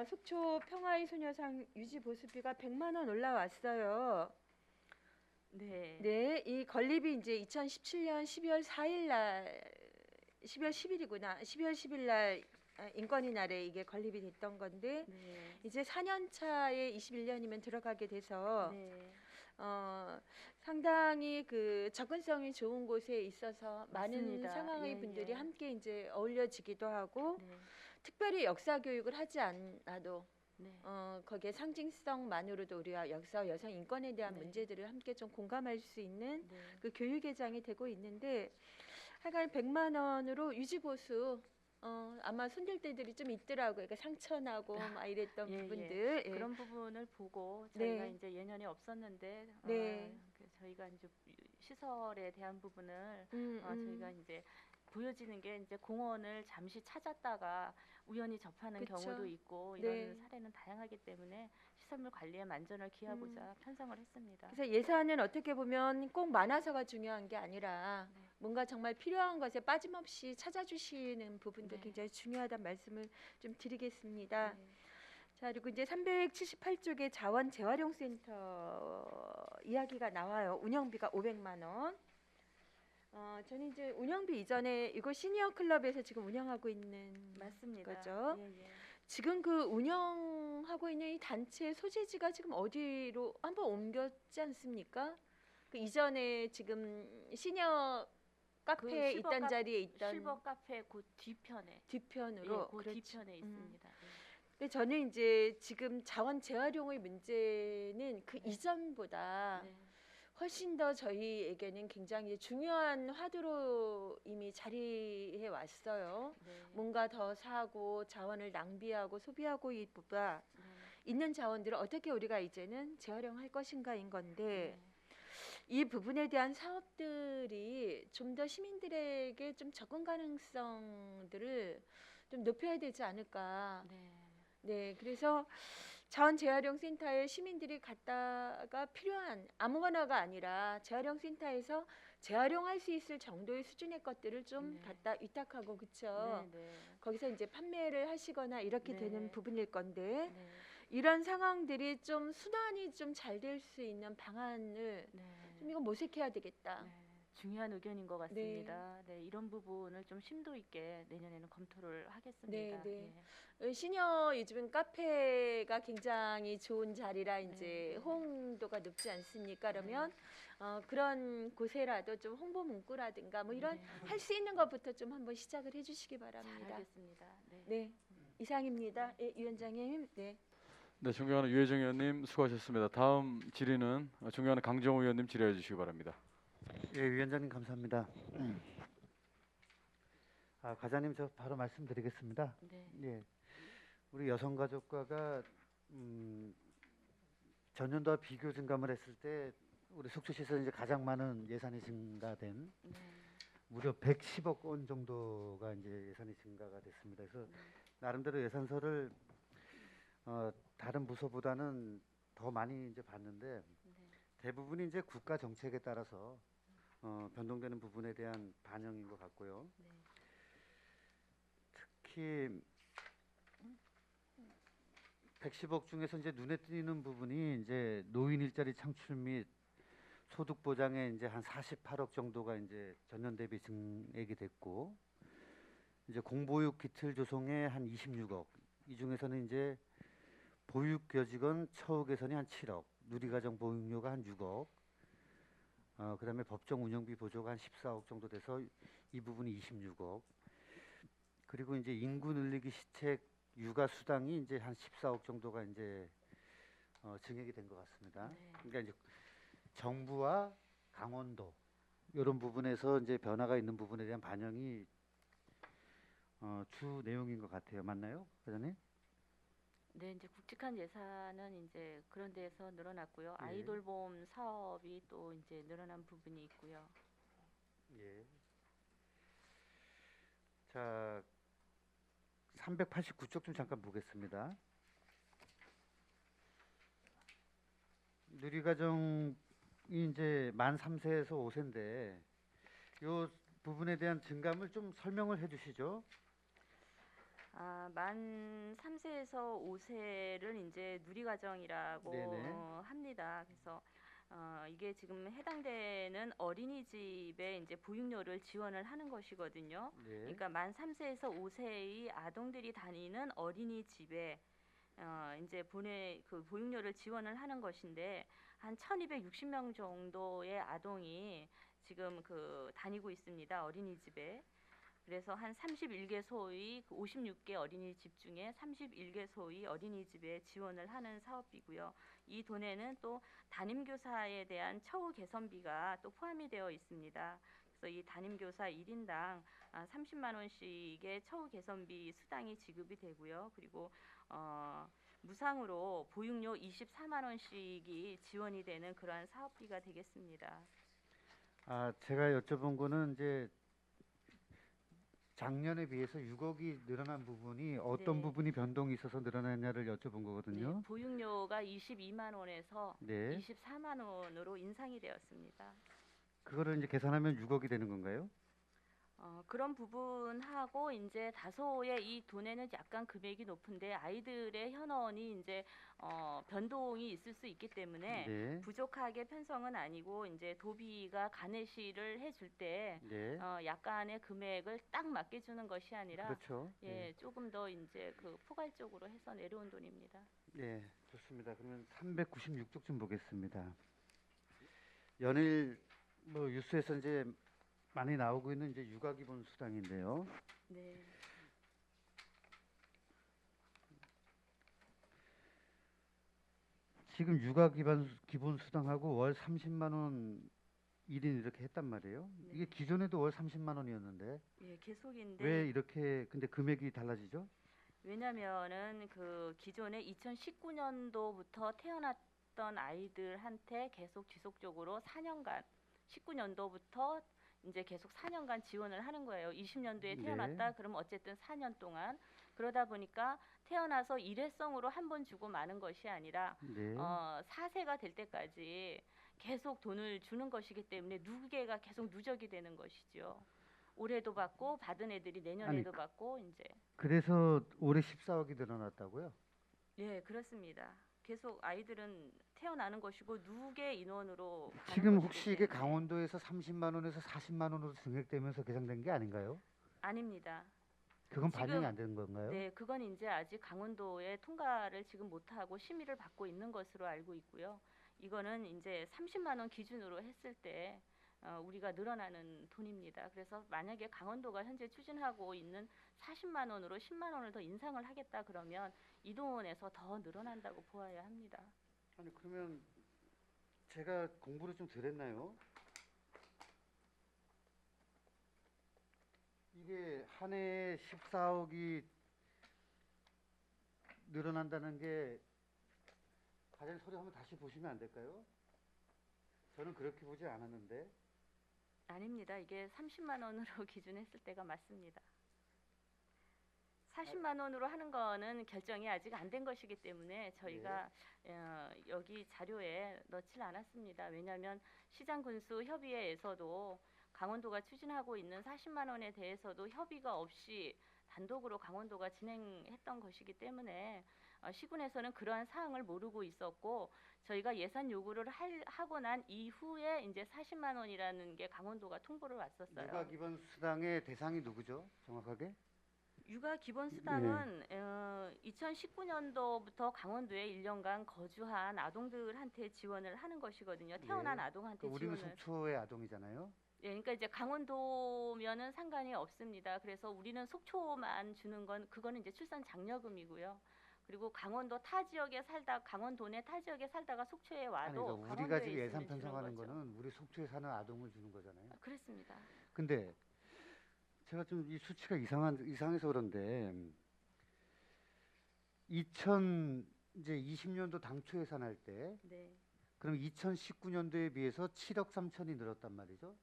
속초 평화의 소녀상 유지 보수비가 100만 원 올라왔어요. 네. 네, 이 건립이 이제 2017년 12월 4일 날 12월 10일이구나. 12월 10일 날 인권위 날에 이게 건립이 됐던 건데 네. 이제 4년 차에 21년이면 들어가게 돼서 네. 상당히 그 접근성이 좋은 곳에 있어서 많은 맞습니다. 상황의 예, 분들이 예. 함께 이제 어울려지기도 하고 네. 특별히 역사 교육을 하지 않아도 네. 거기에 상징성만으로도 우리가 역사와 여성 인권에 대한 네. 문제들을 함께 좀 공감할 수 있는 네. 그 교육회장이 되고 있는데 하여간 100만 원으로 유지보수 아마 손댈 때들이 좀 있더라고요. 그러니까 상처나고 막 이랬던 예, 예. 부분들. 예. 그런 부분을 보고 저희가 네. 이제 예년에 없었는데 네. 저희가 이제 시설에 대한 부분을 음. 저희가 이제 보여지는 게 이제 공원을 잠시 찾았다가 우연히 접하는 그쵸. 경우도 있고 네. 이런 사례는 다양하기 때문에 시설물 관리에 만전을 기하고자 편성을 했습니다. 그래서 예산은 어떻게 보면 꼭 많아서가 중요한 게 아니라 네. 뭔가 정말 필요한 것에 빠짐없이 찾아주시는 부분도 네. 굉장히 중요하다는 말씀을 좀 드리겠습니다. 네. 자, 그리고 이제 378쪽에 자원 재활용센터 이야기가 나와요. 운영비가 500만 원. 저는 이제 운영비 이전에 이거 시니어 클럽에서 지금 운영하고 있는 맞습니다. 거죠. 예, 예. 지금 그 운영하고 있는 이 단체 소재지가 지금 어디로 한번 옮겼지 않습니까? 그 이전에 지금 시니어 카페에 실버 있던 자리에 있던 실버 카페 그 뒤편에 뒤편으로 그 그렇지. 뒤편에 있습니다. 예. 근데 저는 이제 지금 자원 재활용의 문제는 그 네. 이전보다 네. 훨씬 더 저희에게는 굉장히 중요한 화두로 이미 자리해 왔어요. 네. 뭔가 더 사고 자원을 낭비하고 소비하고 있보다 네. 있는 자원들을 어떻게 우리가 이제는 재활용할 것인가인 건데 네. 이 부분에 대한 사업들이 좀 더 시민들에게 좀 접근 가능성들을 좀 높여야 되지 않을까. 네. 네, 그래서 자원 재활용 센터에 시민들이 갔다가 필요한 아무거나가 아니라 재활용 센터에서 재활용할 수 있을 정도의 수준의 것들을 좀 네. 갖다 위탁하고 그쵸. 네. 네. 거기서 이제 판매를 하시거나 이렇게 네. 되는 부분일 건데 네. 이런 상황들이 좀 순환이 좀 잘 될 수 있는 방안을 네. 좀 이거 모색해야 되겠다. 네. 중요한 의견인 것 같습니다. 네. 이런 부분을 좀 심도 있게 내년에는 검토를 하겠습니다. 네. 예. 시니어 요즘 카페가 굉장히 좋은 자리라 이제 네. 호응도가 높지 않습니까? 그러면 그런 곳에라도 좀 홍보 문구라든가 뭐 이런 네. 할 수 있는 것부터 좀 한번 시작을 해주시기 잘 바랍니다. 알겠습니다. 네. 네, 이상입니다. 예, 위원장님. 네. 네, 존경하는 유혜정 의원님 수고하셨습니다. 다음 질의는 존경하는 강정호 의원님 질의해 주시기 바랍니다. 예, 위원장님 감사합니다. 과장님 저 바로 말씀드리겠습니다. 네. 예, 우리 여성가족과가 전년도와 비교 증감을 했을 때 우리 속초시에서 이제 가장 많은 예산이 증가된 네. 무려 110억 원 정도가 이제 예산이 증가가 됐습니다. 그래서 나름대로 예산서를 다른 부서보다는 더 많이 이제 봤는데 네. 대부분이 이제 국가 정책에 따라서 변동되는 부분에 대한 반영인 것 같고요. 네. 특히 110억 중에서 이제 눈에 띄는 부분이 이제 노인 일자리 창출 및 소득 보장에 이제 한 48억 정도가 이제 전년 대비 증액이 됐고, 이제 공보육 기틀 조성에 한 26억. 이 중에서는 이제 보육 교직원 처우 개선이 한 7억, 누리과정 보육료가 한 6억, 그다음에 법정 운영비 보조가 한 14억 정도 돼서 이 부분이 26억. 그리고 이제 인구 늘리기 시책 육아 수당이 이제 한 14억 정도가 이제 증액이 된 것 같습니다. 네. 그러니까 이제 정부와 강원도 이런 부분에서 이제 변화가 있는 부분에 대한 반영이 주 내용인 것 같아요. 맞나요, 회장님? 네, 이제 굵직한 예산은 이제 그런 데에서 늘어났고요. 예. 아이돌봄 사업이 또 이제 늘어난 부분이 있고요. 예. 자, 389쪽 좀 잠깐 보겠습니다. 누리과정이 이제 만 3세에서 5세인데 요 부분에 대한 증감을 좀 설명을 해주시죠. 만 3세에서 5세를 이제 누리과정이라고 네네. 합니다. 그래서 이게 지금 해당되는 어린이집에 이제 보육료를 지원을 하는 것이거든요. 네. 그러니까 만 3세에서 5세의 아동들이 다니는 어린이집에 이제 그 보육료를 지원을 하는 것인데 한 1,260명 정도의 아동이 지금 그 다니고 있습니다. 어린이집에. 그래서 한 31개소의 56개 어린이집 중에 31개소의 어린이집에 지원을 하는 사업이고요. 이 돈에는 또 담임교사에 대한 처우 개선비가 또 포함이 되어 있습니다. 그래서 이 담임교사 1인당 30만 원씩의 처우 개선비 수당이 지급이 되고요. 그리고 무상으로 보육료 24만 원씩이 지원이 되는 그러한 사업비가 되겠습니다. 제가 여쭤본 거는 이제 작년에 비해서 6억이 늘어난 부분이 어떤 네. 부분이 변동이 있어서 늘어났냐를 여쭤본 네, 거거든요. 보육료가 22만 원에서 네. 24만 원으로 인상이 되었습니다. 그거를 이제 계산하면 6억이 되는 건가요? 그런 부분하고 이제 다소의 이 돈에는 약간 금액이 높은데 아이들의 현원이 이제 변동이 있을 수 있기 때문에 네. 부족하게 편성은 아니고 이제 도비가 가내시를 해줄 때 네. 약간의 금액을 딱 맞게 주는 것이 아니라 그렇죠. 예, 조금 더 이제 그 포괄적으로 해서 내려온 돈입니다. 네, 좋습니다. 그러면 396쪽 좀 보겠습니다. 연일 뭐 뉴스에서 이제 많이 나오고 있는 이제 육아 기본 수당인데요. 네. 지금 육아 기본 수당하고 월 30만 원 1인 이렇게 했단 말이에요. 네. 이게 기존에도 월 30만 원이었는데 예, 계속인데 왜 이렇게 근데 금액이 달라지죠? 왜냐면은 그 기존에 2019년도부터 태어났던 아이들한테 계속 지속적으로 4년간 19년도부터 이제 계속 4년간 지원을 하는 거예요. 20년도에 네. 태어났다 그러면 어쨌든 4년 동안 그러다 보니까 태어나서 일회성으로 한 번 주고 마는 것이 아니라 네. 4세가 될 때까지 계속 돈을 주는 것이기 때문에 누계가 계속 누적이 되는 것이죠. 올해도 받고 받은 애들이 내년에도 받고 이제 그래서 올해 14억이 늘어났다고요? 예, 그렇습니다. 계속 아이들은 태어나는 것이고 누계 인원으로 가는 지금 것이기 혹시 이게 때문에. 강원도에서 30만 원에서 40만 원으로 증액되면서 계산된 게 아닌가요? 아닙니다. 그건 지금- 반영이 안 되는 건가요? 네, 그건 이제 아직 강원도에 통과를 지금 못하고 심의를 받고 있는 것으로 알고 있고요. 이거는 이제 30만 원 기준으로 했을 때 우리가 늘어나는 돈입니다. 그래서 만약에 강원도가 현재 추진하고 있는 40만 원으로 10만 원을 더 인상을 하겠다 그러면 이 돈에서 더 늘어난다고 보아야 합니다. 아니 그러면 제가 공부를 좀 덜 했나요? 이게 한 해에 14억이 늘어난다는 게 과장 소리 한번 다시 보시면 안 될까요? 저는 그렇게 보지 않았는데. 아닙니다. 이게 30만 원으로 기준했을 때가 맞습니다. 40만 원으로 하는 거는 결정이 아직 안 된 것이기 때문에 저희가 여기 자료에 넣질 않았습니다. 왜냐하면 시장군수협의회에서도 강원도가 추진하고 있는 40만 원에 대해서도 협의가 없이 단독으로 강원도가 진행했던 것이기 때문에 시군에서는 그러한 사항을 모르고 있었고 저희가 예산 요구를 하고 난 이후에 이제 40만 원이라는 게 강원도가 통보를 왔었어요. 육아 기본 수당의 대상이 누구죠? 정확하게? 육아 기본 수당은 2019년도부터 강원도에 1년간 거주한 아동들한테 지원을 하는 것이거든요. 태어난 네. 아동한테 우리는 지원을. 속초의 아동이잖아요. 예, 그러니까 이제 강원도면은 상관이 없습니다. 그래서 우리는 속초만 주는 건 그거는 이제 출산 장려금이고요. 그리고 강원도 타 지역에 살다 강원도 내 타 지역에 살다가 속초에 아니, 와도 그러니까 우리가 강원도에 지금 예산 있으면 주는 편성하는 거죠. 거는 우리 속초에 사는 아동을 주는 거잖아요. 그렇습니다. 근데 제가 좀 이 수치가 이상해서 그런데 2020년도 당초 예산할 때 네. 그럼 2019년도에 비해서 7억 3천이 늘었단 말이죠.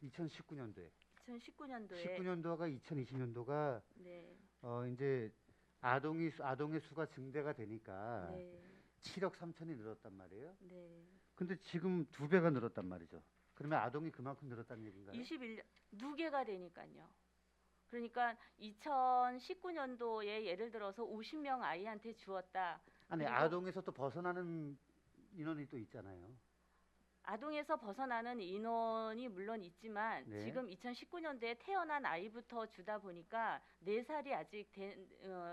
2019년도에 2019년도에 19년도가 2020년도가 네. 이제 아동의 수가 증대가 되니까 네. 7억 3천이 늘었단 말이에요. 네. 근데 지금 2배가 늘었단 말이죠. 그러면 아동이 그만큼 늘었다는 얘기인가요? 21년 누계가 되니까요. 그러니까 2019년도에 예를 들어서 50명 아이한테 주었다. 아니 그리고 아동에서 또 벗어나는 인원이 또 있잖아요. 아동에서 벗어나는 인원이 물론 있지만 네. 지금 2019년도에 태어난 아이부터 주다 보니까 4살이 아직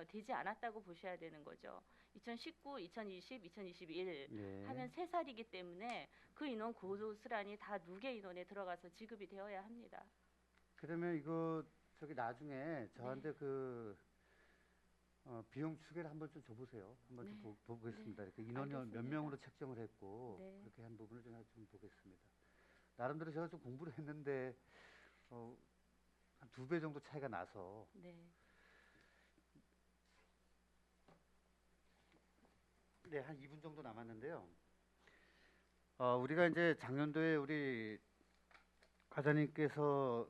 되지 않았다고 보셔야 되는 거죠. 2019, 2020, 2021 네. 하면 3살이기 때문에 그 인원 고스란히 다 누계 인원에 들어가서 지급이 되어야 합니다. 그러면 이거 저기 나중에 저한테 네. 그 비용 추계를 한번 좀 줘보세요. 한번 좀 네. 보겠습니다. 이렇게 인원이 몇 알겠습니다. 명으로 책정을 했고 네. 그렇게 한 부분을 좀 보겠습니다. 나름대로 제가 좀 공부를 했는데 한 2배 정도 차이가 나서 네. 네, 한 2분 정도 남았는데요. 우리가 이제 작년도에 우리 과장님께서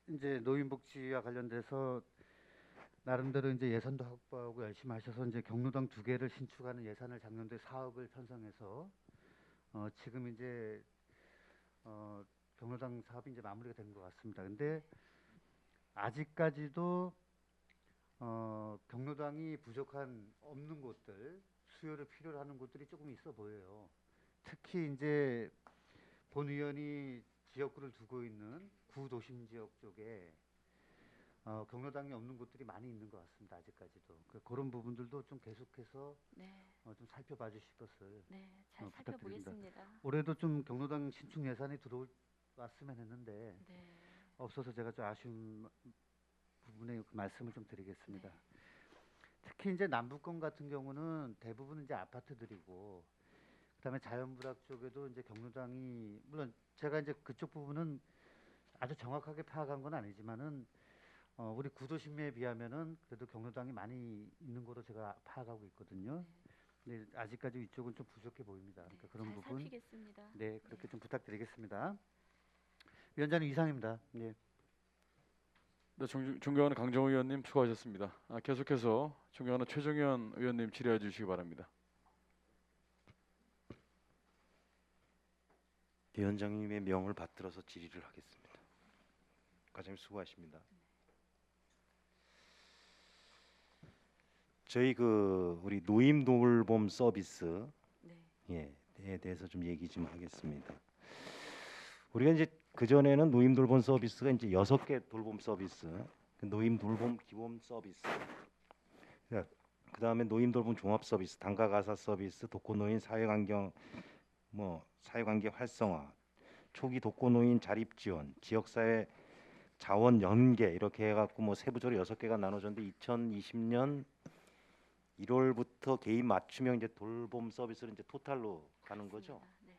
이제 노인복지와 관련돼서 나름대로 이제 예산도 확보하고 열심히 하셔서 이제 경로당 2개를 신축하는 예산을 작년도에 4억을 편성해서 지금 이제 경로당 사업이 이제 마무리가 된 것 같습니다. 근데 아직까지도 경로당이 부족한 없는 곳들 수요를 필요로 하는 곳들이 조금 있어 보여요. 특히 이제 본 의원이 지역구를 두고 있는 구도심 지역 쪽에 경로당이 없는 곳들이 많이 있는 것 같습니다. 아직까지도 그런 부분들도 좀 계속해서 네. 좀 살펴봐 주실 것을 네. 잘 부탁드립니다. 살펴보겠습니다. 올해도 좀 경로당 신축 예산이 들어왔으면 했는데 네. 없어서 제가 좀 아쉬운 부분에 그 말씀을 좀 드리겠습니다. 네. 특히 이제 남부권 같은 경우는 대부분 이제 아파트들이고 그다음에 자연부락 쪽에도 이제 경로당이 물론 제가 이제 그쪽 부분은 아주 정확하게 파악한 건 아니지만은 우리 구도심에 비하면은 그래도 경로당이 많이 있는 거로 제가 파악하고 있거든요. 근데 아직까지 이쪽은 좀 부족해 보입니다. 그러니까 그런 잘 부분 살피겠습니다. 네 그렇게 좀 부탁드리겠습니다. 위원장님 이상입니다. 네. 네, 존경하는 강정호 의원님 수고하셨습니다. 계속해서 존경하는 최정현 의원님 질의해 주시기 바랍니다. 위원장님의 명을 받들어서 질의를 하겠습니다. 과장님 수고하십니다. 저희 우리 노인 돌봄 서비스 네. 에 대해서 좀 얘기 좀 하겠습니다. 우리가 이제 그 전에는 노인 돌봄 서비스가 이제 6개 돌봄 서비스, 노인 돌봄 기본 서비스, 그 다음에 노인 돌봄 종합 서비스, 단가 가사 서비스, 독거노인 사회환경 사회관계 활성화, 초기 독거노인 자립 지원, 지역사회 자원 연계 이렇게 해갖고 세부적으로 6개가 나눠졌는데 2020년 1월부터 개인 맞춤형 이제 돌봄 서비스를 이제 토탈로 가는 거죠. 네.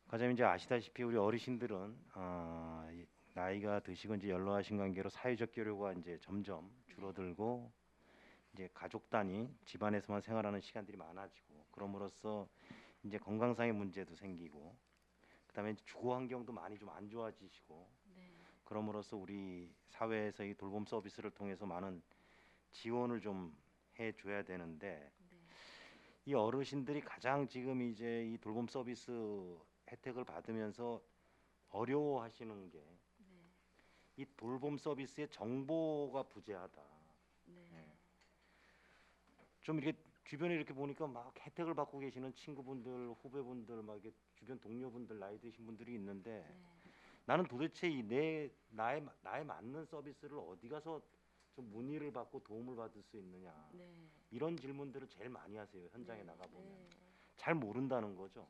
과장님 이제 아시다시피 우리 어르신들은 나이가 드시고 이제 연로하신 관계로 사회적 교류가 이제 점점 줄어들고 이제 가족 단위 집안에서만 생활하는 시간들이 많아지고 그럼으로써 이제 건강상의 문제도 생기고 그다음에 이제 주거 환경도 많이 좀 안 좋아지시고 네. 그럼으로써 우리 사회에서 이 돌봄 서비스를 통해서 많은 지원을 좀 해줘야 되는데 네. 이 어르신들이 가장 지금 이제 이 돌봄 서비스 혜택을 받으면서 어려워하시는 게 이 네. 돌봄 서비스의 정보가 부재하다. 네. 좀 이렇게 주변에 이렇게 보니까 막 혜택을 받고 계시는 친구분들, 후배분들, 막 이렇게 주변 동료분들, 나이 드신 분들이 있는데 네. 나는 도대체 내 나에 맞는 서비스를 어디 가서 좀 문의를 받고 도움을 받을 수 있느냐, 네. 이런 질문들을 제일 많이 하세요. 현장에 네. 나가 보면 네. 잘 모른다는 거죠.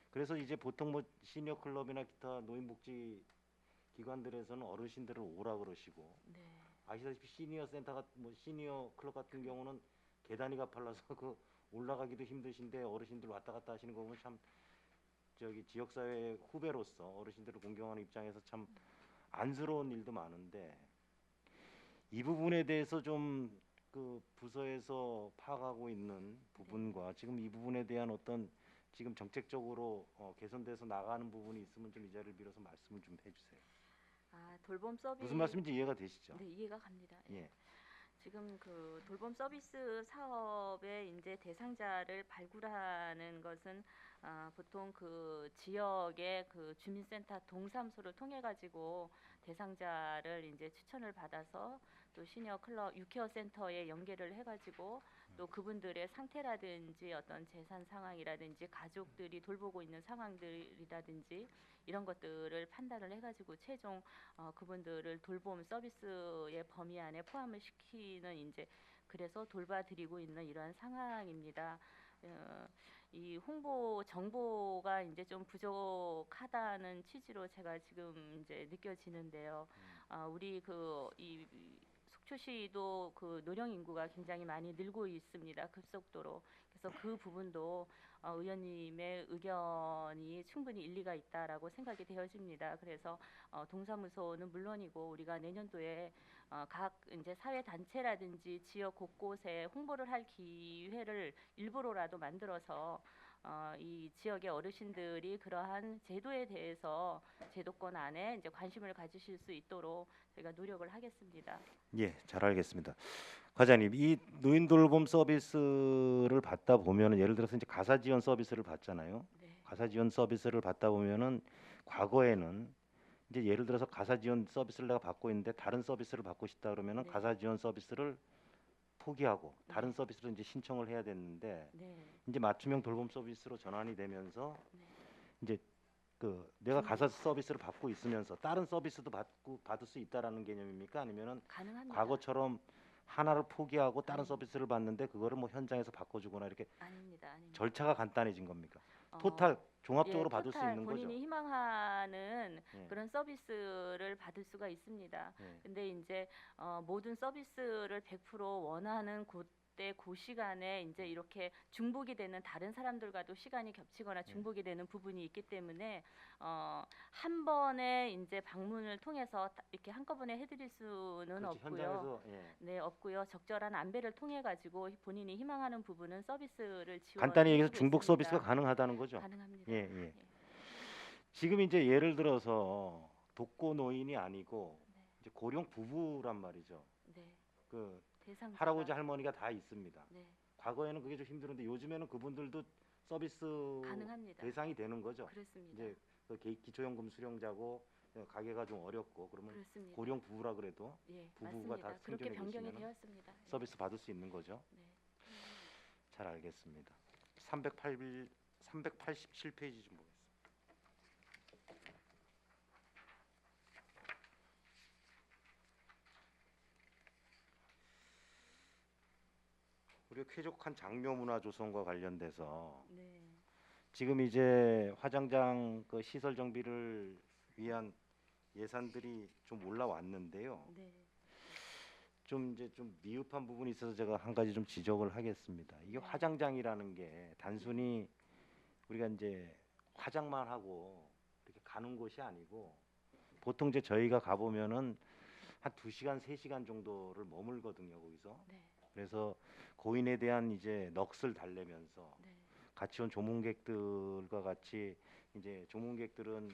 그래서 이제 보통 뭐 시니어 클럽이나 기타 노인복지 기관들에서는 어르신들을 오라 그러시고, 네. 아시다시피 시니어 센터가 뭐 시니어 클럽 같은 경우는 계단이 가팔라서 그 올라가기도 힘드신데 어르신들 왔다 갔다 하시는 거 보면 참 저기 지역사회 후배로서 어르신들을 공경하는 입장에서 참 안쓰러운 일도 많은데, 이 부분에 대해서 좀 그 부서에서 파악하고 있는 부분과 지금 이 부분에 대한 어떤 지금 정책적으로 개선돼서 나가는 부분이 있으면 좀 이 자리를 빌어서 말씀을 좀 해주세요. 돌봄 서비스 무슨 말씀인지 이해가 되시죠? 네, 이해가 갑니다. 예. 예. 지금 그 돌봄 서비스 사업의 이제 대상자를 발굴하는 것은 보통 그 지역의 그 주민센터 동사무소를 통해 가지고 대상자를 이제 추천을 받아서 또 시니어 클럽 유케어 센터에 연계를 해 가지고 또 그분들의 상태라든지 어떤 재산 상황이라든지 가족들이 돌보고 있는 상황들이라든지 이런 것들을 판단을 해 가지고 최종 그분들을 돌봄 서비스의 범위 안에 포함을 시키는 이제 그래서 돌봐드리고 있는 이러한 상황입니다. 이 홍보 정보가 이제 좀 부족하다는 취지로 제가 지금 이제 느껴지는데요. 우리 이 속초시도 그 노령 인구가 굉장히 많이 늘고 있습니다. 급속도로. 그래서 그 부분도 의원님의 의견이 충분히 일리가 있다라고 생각이 되어집니다. 그래서 동사무소는 물론이고 우리가 내년도에 각 이제 사회 단체라든지 지역 곳곳에 홍보를 할 기회를 일부러라도 만들어서 이 지역의 어르신들이 그러한 제도에 대해서 제도권 안에 이제 관심을 가지실 수 있도록 저희가 노력을 하겠습니다. 예, 잘 알겠습니다. 과장님, 이 노인 돌봄 서비스를 받다 보면은 예를 들어서 이제 가사 지원 서비스를 받잖아요. 네. 가사 지원 서비스를 받다 보면은 과거에는 이제 예를 들어서 가사 지원 서비스를 내가 받고 있는데 다른 서비스를 받고 싶다 그러면은 네. 가사 지원 서비스를 포기하고 다른 네. 서비스로 이제 신청을 해야 됐는데, 네. 이제 맞춤형 돌봄 서비스로 전환이 되면서 네. 이제 그 내가 가사 서비스를 받고 있으면서 다른 서비스도 받을 수 있다라는 개념입니까? 아니면은 가능합니다. 과거처럼 하나를 포기하고 다른 아니. 서비스를 받는데 그거를 뭐 현장에서 바꿔주거나 이렇게 아닙니다. 아닙니다. 절차가 간단해진 겁니까? 어, 토탈 종합적으로 예, 받을 수 토탈 있는 본인이 거죠? 희망하는 예. 그런 서비스를 받을 수가 있습니다. 예. 근데 이제 모든 서비스를 100% 원하는 그때 그 시간에 이제 이렇게 중복이 되는 다른 사람들과도 시간이 겹치거나 중복이 되는 부분이 있기 때문에 한 번에 이제 방문을 통해서 이렇게 한꺼번에 해드릴 수는 그렇지, 없고요. 현장에서 네, 없고요. 적절한 안배를 통해 가지고 본인이 희망하는 부분은 서비스를 지원. 간단히 얘기해서 중복 서비스가 가능하다는 거죠? 가능합니다. 예, 예. 지금 이제 예를 들어서 독거 노인이 아니고 네. 이제 고령 부부란 말이죠. 네. 그 대상자가. 할아버지 할머니가 다 있습니다. 네. 과거에는 그게 좀 힘들었는데 요즘에는 그분들도 서비스 가능합니다. 대상이 되는 거죠. 그렇습니다. 이제 그 기초연금 수령자고 가게가 좀 어렵고 그러면 그렇습니다. 고령 부부라 그래도 예, 부부가 다 맞습니다. 그렇게 생존해 변경이 계시면은 되었습니다. 서비스 받을 수 있는 거죠. 네. 잘 알겠습니다. 387페이지 좀 보겠습니다. 우리가 쾌적한 장묘 문화 조성과 관련돼서 네. 지금 이제 화장장 그 시설 정비를 위한 예산들이 좀 올라왔는데요. 네. 좀 이제 좀 미흡한 부분이 있어서 제가 한 가지 좀 지적을 하겠습니다. 이게 네. 화장장이라는 게 단순히 우리가 이제 화장만 하고 이렇게 가는 곳이 아니고 보통 이제 저희가 가 보면은 한 2시간, 3시간 정도를 머물거든요, 거기서. 네. 그래서 고인에 대한 이제 넋을 달래면서 네. 같이 온 조문객들과 같이 이제 조문객들은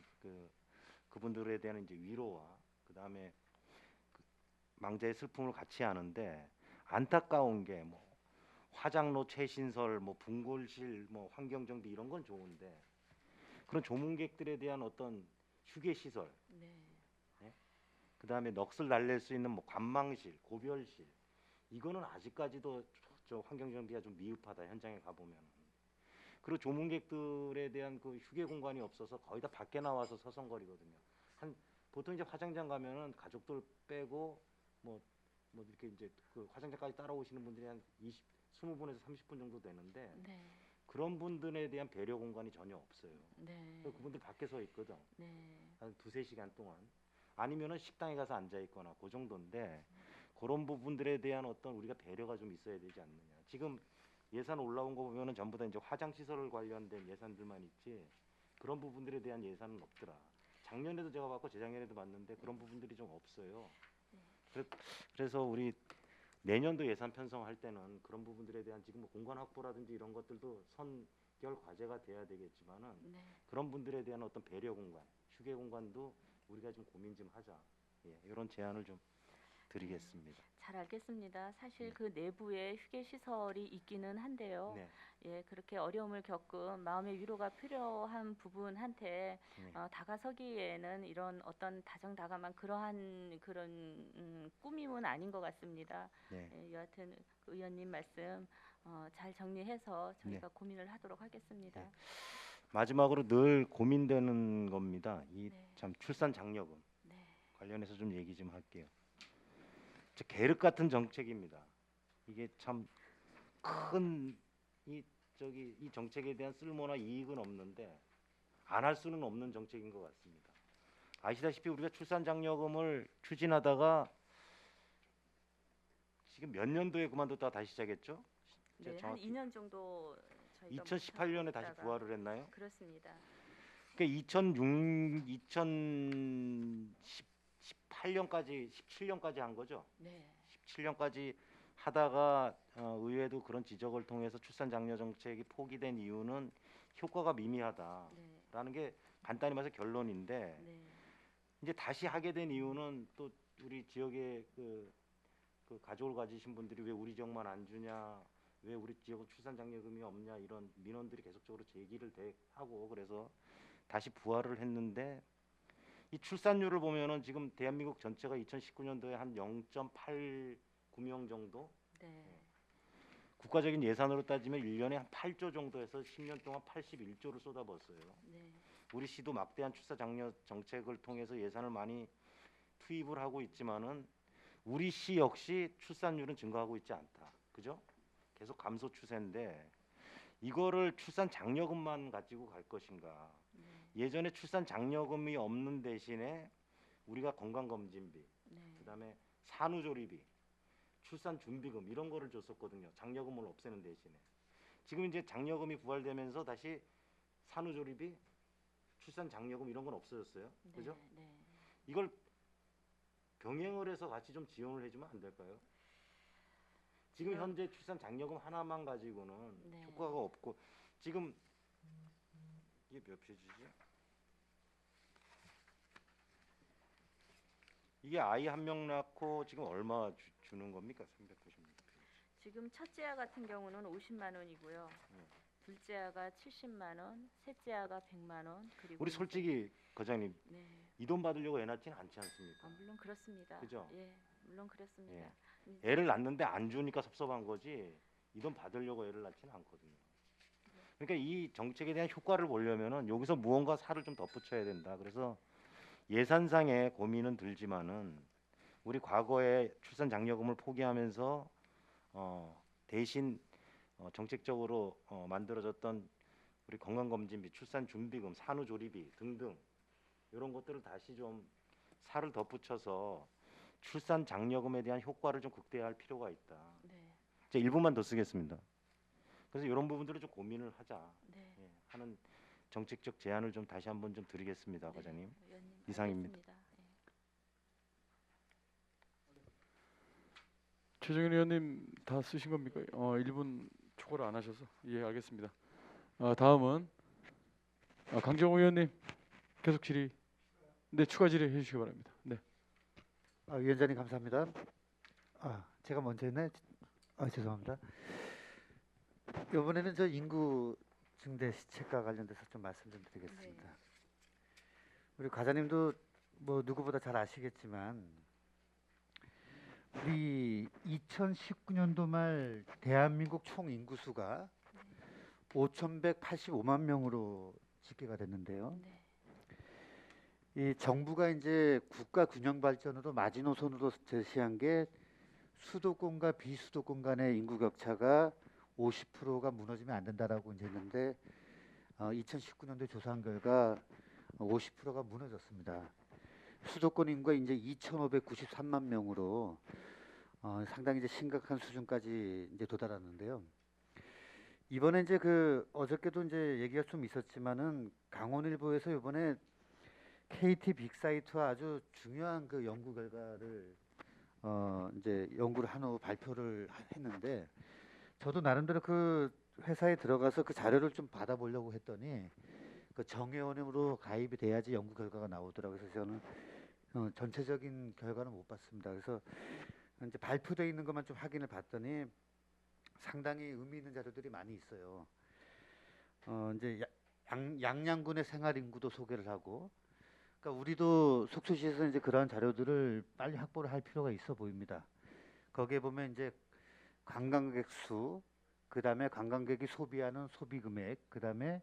그분들에 대한 이제 위로와 그다음에 망자의 슬픔을 같이 하는데, 안타까운 게 뭐 화장로 최신설, 뭐 분골실, 뭐 환경 정비 이런 건 좋은데 그런 조문객들에 대한 어떤 휴게 시설, 네. 그다음에 넋을 달랠 수 있는 뭐 관망실, 고별실, 이거는 아직까지도 저 환경 정비가 좀 미흡하다 현장에 가보면. 그리고 조문객들에 대한 그 휴게 공간이 없어서 거의 다 밖에 나와서 서성거리거든요. 보통 이제 화장장 가면은 가족들 빼고 뭐 이렇게 이제 그 화장장까지 따라오시는 분들이 한 20분에서 30분 정도 되는데 네. 그런 분들에 대한 배려 공간이 전혀 없어요. 네. 그분들 밖에 서 있거든. 네. 한 2~3시간 동안. 아니면은 식당에 가서 앉아 있거나 그 정도인데 그런 부분들에 대한 어떤 우리가 배려가 좀 있어야 되지 않느냐. 지금 예산 올라온 거 보면은 전부 다 이제 화장 시설 관련된 예산들만 있지 그런 부분들에 대한 예산은 없더라. 작년에도 제가 봤고 재작년에도 봤는데 그런 부분들이 좀 없어요. 그래서 우리 내년도 예산 편성할 때는 그런 부분들에 대한 지금 뭐 공간 확보라든지 이런 것들도 선결 과제가 돼야 되겠지만은 네. 그런 분들에 대한 어떤 배려 공간, 휴게 공간도 우리가 좀 고민 좀 하자. 예, 이런 제안을 좀 드리겠습니다. 잘 알겠습니다. 사실 네. 그 내부에 휴게 시설이 있기는 한데요. 네, 예, 그렇게 어려움을 겪은 마음의 위로가 필요한 부분한테 네. 다가서기에는 이런 어떤 다정다감한 그러한 그런 꾸밈은 아닌 것 같습니다. 네. 예, 여하튼 그 의원님 말씀 잘 정리해서 저희가 고민을 하도록 하겠습니다. 네. 마지막으로 늘 고민되는 겁니다. 이 네. 참 출산 장려금 네. 관련해서 좀 얘기 좀 할게요. 저 계륵 같은 정책입니다. 이게 참 큰 이 정책에 대한 쓸모나 이익은 없는데 안 할 수는 없는 정책인 것 같습니다. 아시다시피 우리가 출산 장려금을 추진하다가 지금 몇 년도에 그만뒀다가 다시 시작했죠? 네, 한 정확히 2년 정도 저희가 2018년에 다시 못하고 부활을 했나요? 그렇습니다. 그러니까 2018년까지 17년까지 한 거죠. 네. 17년까지 하다가 의회도 그런 지적을 통해서 출산 장려 정책이 포기된 이유는 효과가 미미하다라는 네. 게 간단히 말해서 결론인데 네. 이제 다시 하게 된 이유는 또 우리 지역의 그 가족을 가지신 분들이 왜 우리 지역만 안 주냐, 왜 우리 지역은 출산 장려금이 없냐 이런 민원들이 계속적으로 제기를 하고 그래서 다시 부활을 했는데 이 출산율을 보면은 지금 대한민국 전체가 2019년도에 한 0.89명 정도 네. 국가적인 예산으로 따지면 1년에 한 8조 정도에서 10년 동안 81조를 쏟아붓었어요. 네. 우리 시도 막대한 출산 장려 정책을 통해서 예산을 많이 투입을 하고 있지만은 우리 시 역시 출산율은 증가하고 있지 않다. 그죠? 계속 감소 추세인데 이거를 출산 장려금만 가지고 갈 것인가? 네. 예전에 출산 장려금이 없는 대신에 우리가 건강검진비, 네. 그다음에 산후조리비, 출산 준비금 이런 거를 줬었거든요. 장려금을 없애는 대신에. 지금 이제 장려금이 부활되면서 다시 산후조리비, 출산 장려금 이런 건 없어졌어요. 네. 그죠? 네. 이걸 병행을 해서 같이 좀 지원을 해주면 안 될까요? 지금 지금- 현재 출산 장려금 하나만 가지고는 네. 효과가 없고 지금 이게 몇 페이지지? 이게 아이 한 명 낳고 지금 얼마 주는 겁니까? 396페이지. 지금 첫째 아 같은 경우는 50만 원이고요. 네. 둘째 아가 70만 원, 셋째 아가 100만 원. 그리고 우리 이제- 솔직히 거장님 네. 이 돈 받으려고 애 낳지는 않지 않습니까? 물론 그렇습니다. 그죠? 예, 물론 그렇습니다. 예. 이제- 애를 낳는데 안 주니까 섭섭한 거지 이 돈 받으려고 애를 낳지는 않거든요. 그러니까 이 정책에 대한 효과를 보려면은 여기서 무언가 살을 좀 덧붙여야 된다. 그래서 예산상의 고민은 들지만은 우리 과거에 출산 장려금을 포기하면서 대신 정책적으로 만들어졌던 우리 건강검진비, 출산 준비금, 산후조리비 등등 이런 것들을 다시 좀 살을 덧붙여서 출산 장려금에 대한 효과를 좀 극대화할 필요가 있다. 네. 제가 1분만 더 쓰겠습니다. 그래서 이런 부분들을 좀 고민을 하자 네. 예, 하는 정책적 제안을 좀 다시 한번 좀 드리겠습니다, 네, 과장님. 의원님, 이상입니다. 알겠습니다. 예. 최정현 의원님 다 쓰신 겁니까? 1분 초과를 안 하셔서 예 알겠습니다. 다음은 강정호 의원님 계속 질의, 네 추가 질의 해주시기 바랍니다. 네. 위원장님 감사합니다. 제가 먼저 했네. 죄송합니다. 이번에는 저 인구 증대 시책과 관련돼서 좀 말씀 좀 드리겠습니다. 네. 우리 과장님도 뭐 누구보다 잘 아시겠지만 우리 2019년도 말 대한민국 총 인구수가 5,185만 명으로 집계가 됐는데요. 네. 이 정부가 이제 국가 균형 발전으로 마지노선으로 제시한 게 수도권과 비수도권 간의 인구 격차가 50%가 무너지면 안 된다라고 이제 했는데 2019년도에 조사한 결과 50%가 무너졌습니다. 수도권 인구가 이제 2,593만 명으로 상당히 이제 심각한 수준까지 이제 도달하는데요. 이번에 이제 그 어저께도 이제 얘기가 좀 있었지만은 강원일보에서 이번에 KT 빅사이트와 아주 중요한 그 연구 결과를 이제 연구를 한 후 발표를 했는데 저도 나름대로 그 회사에 들어가서 그 자료를 좀 받아보려고 했더니 그 정회원으로 가입이 돼야지 연구 결과가 나오더라고요. 그래서 저는 전체적인 결과는 못 봤습니다. 그래서 이제 발표되어 있는 것만 좀 확인을 봤더니 상당히 의미 있는 자료들이 많이 있어요. 이제 양양군의 생활 인구도 소개를 하고, 그러니까 우리도 속초시에서 이제 그러한 자료들을 빨리 확보를 할 필요가 있어 보입니다. 거기에 보면 이제 관광객 수, 그 다음에 관광객이 소비하는 소비 금액, 그 다음에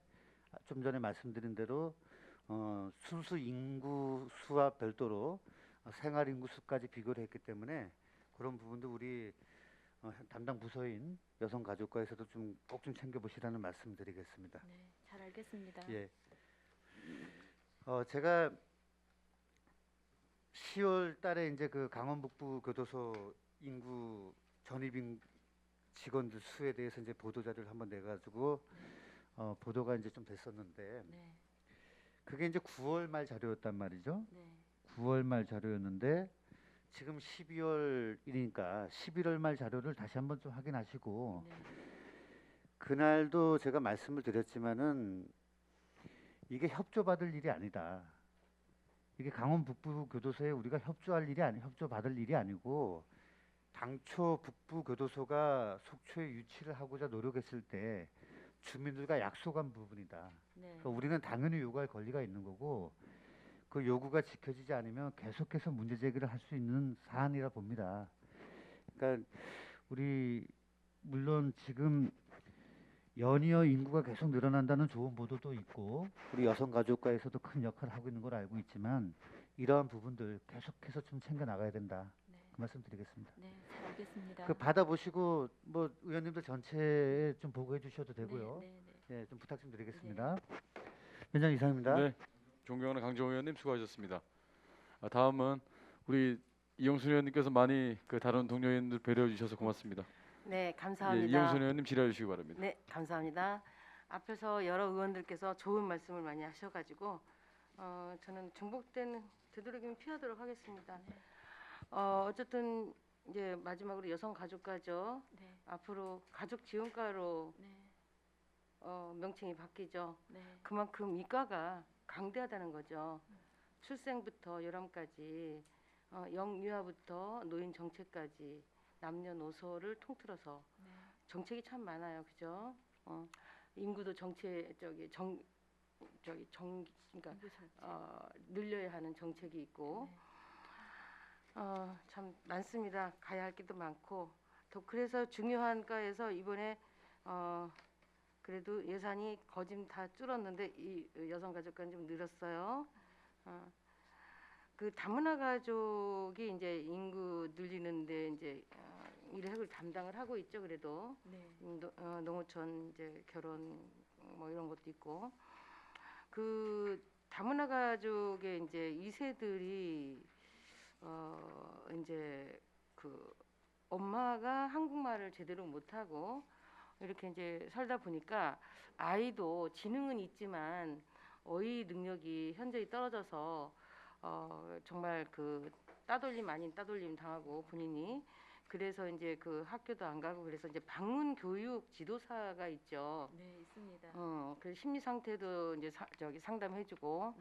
좀 전에 말씀드린 대로 순수 인구 수와 별도로 생활 인구 수까지 비교를 했기 때문에 그런 부분도 우리 담당 부서인 여성가족과에서도 좀 꼭 좀 챙겨보시라는 말씀드리겠습니다. 네, 잘 알겠습니다. 예. 제가 10월 달에 이제 그 강원북부 교도소 인구 전입인 직원들 수에 대해서 이제 보도 자료를 한번 내가지고 보도가 이제 좀 됐었는데 네, 그게 이제 9월 말 자료였단 말이죠. 네, 9월 말 자료였는데 지금 12월이니까 11월 말 자료를 다시 한번 좀 확인하시고 네, 그날도 제가 말씀을 드렸지만은 이게 협조받을 일이 아니다. 이게 강원 북부 교도소에 우리가 협조받을 일이 아니고 당초 북부 교도소가 속초에 유치를 하고자 노력했을 때 주민들과 약속한 부분이다. 네, 그러니까 우리는 당연히 요구할 권리가 있는 거고 그 요구가 지켜지지 않으면 계속해서 문제 제기를 할 수 있는 사안이라 봅니다. 그러니까 우리 물론 지금 연이어 인구가 계속 늘어난다는 좋은 보도도 있고 우리 여성가족과에서도 큰 역할을 하고 있는 걸 알고 있지만 이러한 부분들 계속해서 좀 챙겨 나가야 된다. 네, 그 말씀 드리겠습니다. 네, 잘 알겠습니다. 그 받아보시고 뭐 의원님들 전체에 좀 보고해 주셔도 되고요. 네, 네, 네. 예, 좀 부탁 좀 드리겠습니다. 위원장 이상입니다. 네, 존경하는 강정호 의원님 수고하셨습니다. 다음은 우리 이용순 의원님께서 많이 그 다른 동료 의원들 배려해 주셔서 고맙습니다. 네, 예, 감사합니다. 이용순 의원님 질의해 주시기 바랍니다. 네, 감사합니다. 앞에서 여러 의원들께서 좋은 말씀을 많이 하셔가지고 저는 중복된 되도록이면 피하도록 하겠습니다. 어쨌든 이제 마지막으로 여성가족과죠. 네, 앞으로 가족지원과로 네, 명칭이 바뀌죠. 네, 그만큼 이과가 강대하다는 거죠. 출생부터 열람까지 영유아부터 노인 정책까지 남녀노소를 통틀어서 네, 정책이 참 많아요, 그죠? 인구도 그러니까 인구 절제. 늘려야 하는 정책이 있고 네, 참 많습니다. 가야 할 게도 많고 또 그래서 중요한 과에서 이번에 그래도 예산이 거진 다 줄었는데 이 여성가족과는 좀 늘었어요. 그 다문화 가족이 이제 인구 늘리는데 이제 일획을 담당을 하고 있죠. 그래도 네, 농어촌 이제 결혼 뭐 이런 것도 있고 그 다문화 가족의 이제 2세들이 이제 그 엄마가 한국말을 제대로 못하고 이렇게 이제 살다 보니까 아이도 지능은 있지만 어휘 능력이 현저히 떨어져서 정말 그 따돌림 아닌 따돌림 당하고 본인이 그래서 이제 그 학교도 안 가고 그래서 이제 방문 교육 지도사가 있죠. 네, 있습니다. 그 심리 상태도 이제 상담해주고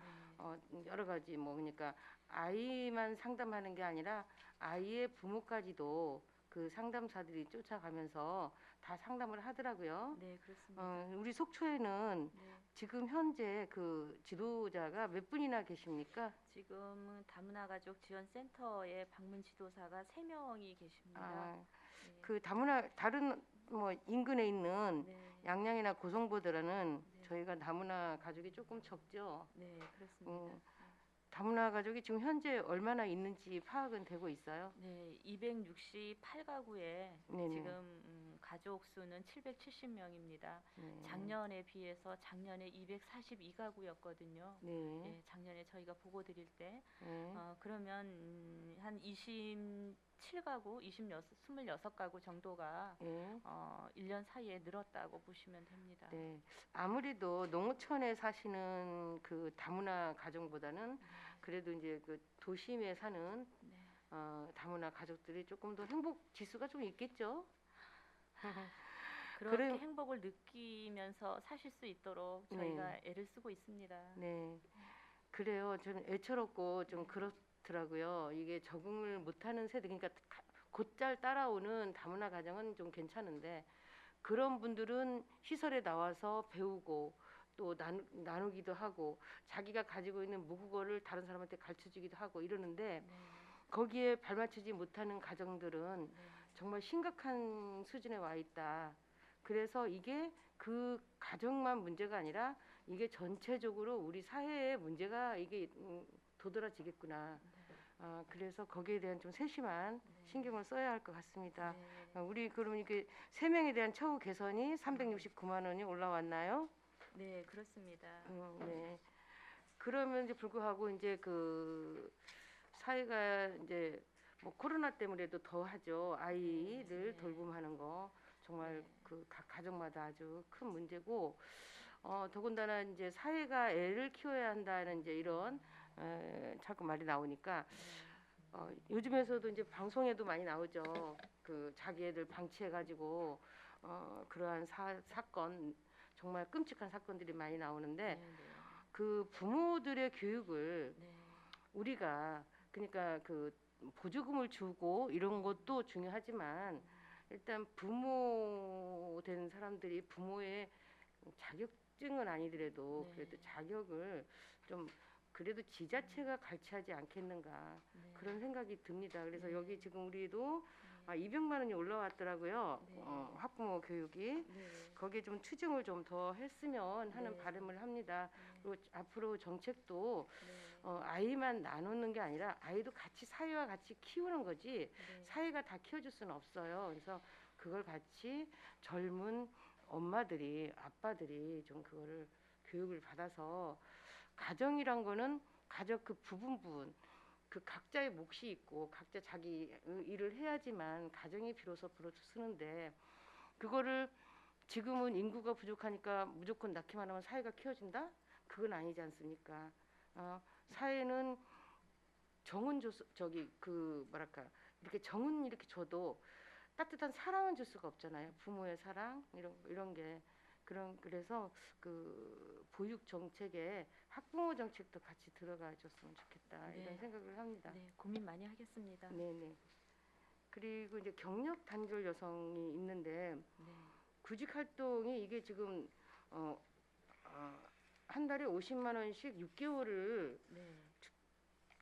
네, 여러 가지 뭐 그러니까 아이만 상담하는 게 아니라 아이의 부모까지도 그 상담사들이 쫓아가면서 다 상담을 하더라고요. 네, 그렇습니다. 우리 속초에는 네. 지금 현재 그 지도자가 몇 분이나 계십니까? 지금은 다문화 가족 지원 센터에 방문 지도사가 3명이 계십니다. 아, 네. 그 다문화 다른 뭐 인근에 있는 네. 양양이나 고성보다는 네. 저희가 다문화 가족이 조금 적죠. 네, 그렇습니다. 다문화 가족이 지금 현재 얼마나 있는지 파악은 되고 있어요. 네, 268가구에 네네. 지금 가족 수는 770명입니다. 네. 작년에 비해서 작년에 242가구였거든요. 네. 예, 작년에 저희가 보고 드릴 때 네. 그러면 한 27가구, 26가구 정도가 네. 1년 사이에 늘었다고 보시면 됩니다. 네. 아무래도 농어촌에 사시는 그 다문화 가정보다는 그래도 이제 그 도심에 사는 네. 다문화 가족들이 조금 더 행복 지수가 좀 있겠죠. 그렇게 그럼- 행복을 느끼면서 사실 수 있도록 저희가 애를 쓰고 있습니다. 네. 그래요. 좀 애처롭고 좀 그렇더라고요. 이게 적응을 못하는 세대, 그러니까 곧잘 따라오는 다문화 가정은 좀 괜찮은데 그런 분들은 시설에 나와서 배우고 또 나누기도 하고 자기가 가지고 있는 모국어를 다른 사람한테 가르쳐주기도 하고 이러는데 네. 거기에 발맞추지 못하는 가정들은 네. 정말 심각한 수준에 와 있다. 그래서 이게 그 가정만 문제가 아니라 이게 전체적으로 우리 사회의 문제가 이게 도드라지겠구나. 그래서 거기에 대한 좀 세심한 신경을 써야 할 것 같습니다. 네. 우리 그럼 이게 3명에 대한 처우 개선이 369만 원이 올라왔나요? 네, 그렇습니다. 네. 그러면 불구하고 이제 그 사회가 이제 뭐 코로나 때문에도 더 하죠. 아이를 네. 돌봄하는 거 정말 네. 그 각 가정마다 아주 큰 문제고 더군다나 이제 사회가 애를 키워야 한다는 이제 이런 자꾸 말이 나오니까 요즘에서도 이제 방송에도 많이 나오죠. 그 자기 애들 방치해가지고 그러한 사건 정말 끔찍한 사건들이 많이 나오는데 네. 그 부모들의 교육을 네. 우리가 그러니까 그 보조금을 주고 이런 것도 중요하지만 일단 부모 된 사람들이 부모의 자격증은 아니더라도 네. 그래도 자격을 좀 그래도 지자체가 가르치지 않겠는가 네. 그런 생각이 듭니다. 그래서 네. 여기 지금 우리도 200만 원이 올라왔더라고요. 네. 학부모 교육이 네. 거기에 좀 추징을 좀 더 했으면 하는 네. 바람을 합니다. 네. 그리고 앞으로 정책도 네. 아이만 나누는 게 아니라 아이도 같이 사회와 같이 키우는 거지 네. 사회가 다 키워줄 수는 없어요. 그래서 그걸 같이 젊은 엄마들이 아빠들이 좀 그거를 교육을 받아서 가정이란 거는 가족 그 부분 그 각자의 몫이 있고 각자 자기 일을 해야지만 가정이 비로소 쓰는데 그거를 지금은 인구가 부족하니까 무조건 낳기만 하면 사회가 키워준다? 그건 아니지 않습니까? 사회는 정은 저기 그 뭐랄까 이렇게 정은 이렇게 줘도 따뜻한 사랑은 줄 수가 없잖아요. 부모의 사랑 이런 게 그래서 그 보육 정책에 학부모 정책도 같이 들어가 줬으면 좋겠다 네. 이런 생각을 합니다. 네, 고민 많이 하겠습니다. 네네. 그리고 이제 경력 단절 여성이 있는데 네. 구직 활동이 이게 지금 한 달에 50만 원씩 6개월을 네.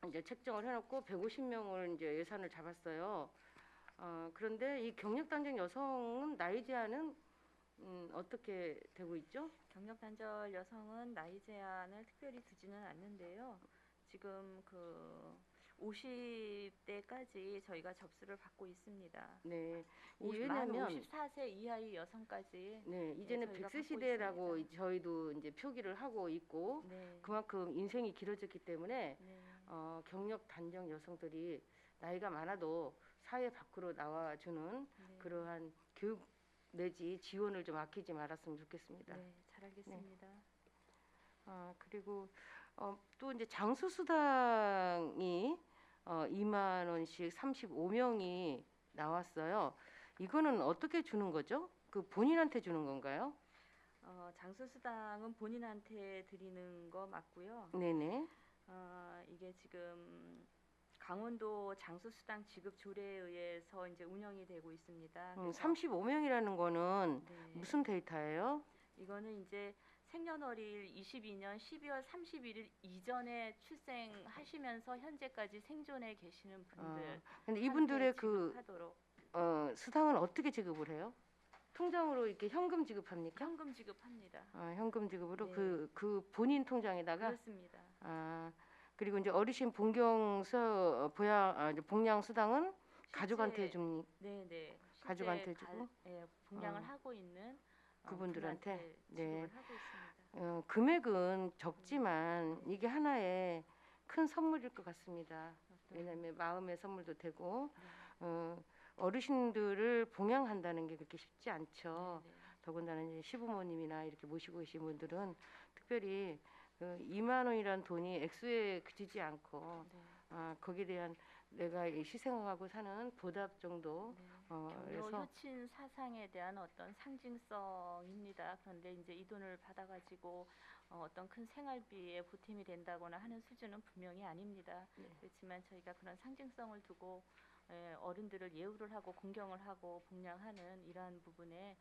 이제 책정을 해놓고 150명을 이제 예산을 잡았어요. 그런데 이 경력 단절 여성은 나이 제한은 어떻게 되고 있죠? 경력 단절 여성은 나이 제한을 특별히 두지는 않는데요. 지금 그 50대까지 저희가 접수를 받고 있습니다. 네. 만 왜냐면 54세 이하의 여성까지. 네, 이제는 저희가 100세 받고 시대라고 있습니다. 저희도 이제 표기를 하고 있고 네. 그만큼 인생이 길어졌기 때문에 네. 경력 단절 여성들이 나이가 많아도 사회 밖으로 나와주는 네. 그러한 교육 내지 지원을 좀 아끼지 말았으면 좋겠습니다. 네, 잘 알겠습니다. 그리고 또 이제 장수수당이 2만 원씩 35명이 나왔어요. 이거는 어떻게 주는 거죠? 그 본인한테 주는 건가요? 장수수당은 본인한테 드리는 거 맞고요. 네네. 이게 지금 강원도 장수수당 지급 조례에 의해서 이제 운영이 되고 있습니다. 그래서 35명이라는 거는 네, 무슨 데이터예요? 이거는 이제 생년월일 22년 12월 31일 이전에 출생하시면서 현재까지 생존해 계시는 분들 근데 이분들의 그 지급하도록 수당은 어떻게 지급을 해요? 통장으로 이렇게 현금 지급합니까? 현금 지급합니다. 현금 지급으로 네. 그 본인 통장에다가 그렇습니다. 그리고 이제 어르신 복양 수당은 가족한테 좀 네네. 가족한테 주고? 봉양을 어. 하고 있는 그분들한테? 분한테 네. 지급을 하고 있습니다. 금액은 적지만 이게 하나의 큰 선물일 것 같습니다. 왜냐하면 마음의 선물도 되고 어르신들을 봉양한다는 게 그렇게 쉽지 않죠. 네네. 더군다나 이제 시부모님이나 이렇게 모시고 계신 분들은 특별히 2만 원이란 돈이 액수에 그치지 않고 네. 거기에 대한 내가 이 희생하고 사는 보답 정도 네. 그래서 경로 효친 사상에 대한 어떤 상징성입니다. 그런데 이제 이 돈을 받아가지고 어떤 큰 생활비에 보탬이 된다거나 하는 수준은 분명히 아닙니다. 네. 그렇지만 저희가 그런 상징성을 두고 어른들을 예우를 하고 공경을 하고 봉양하는 이러한 부분에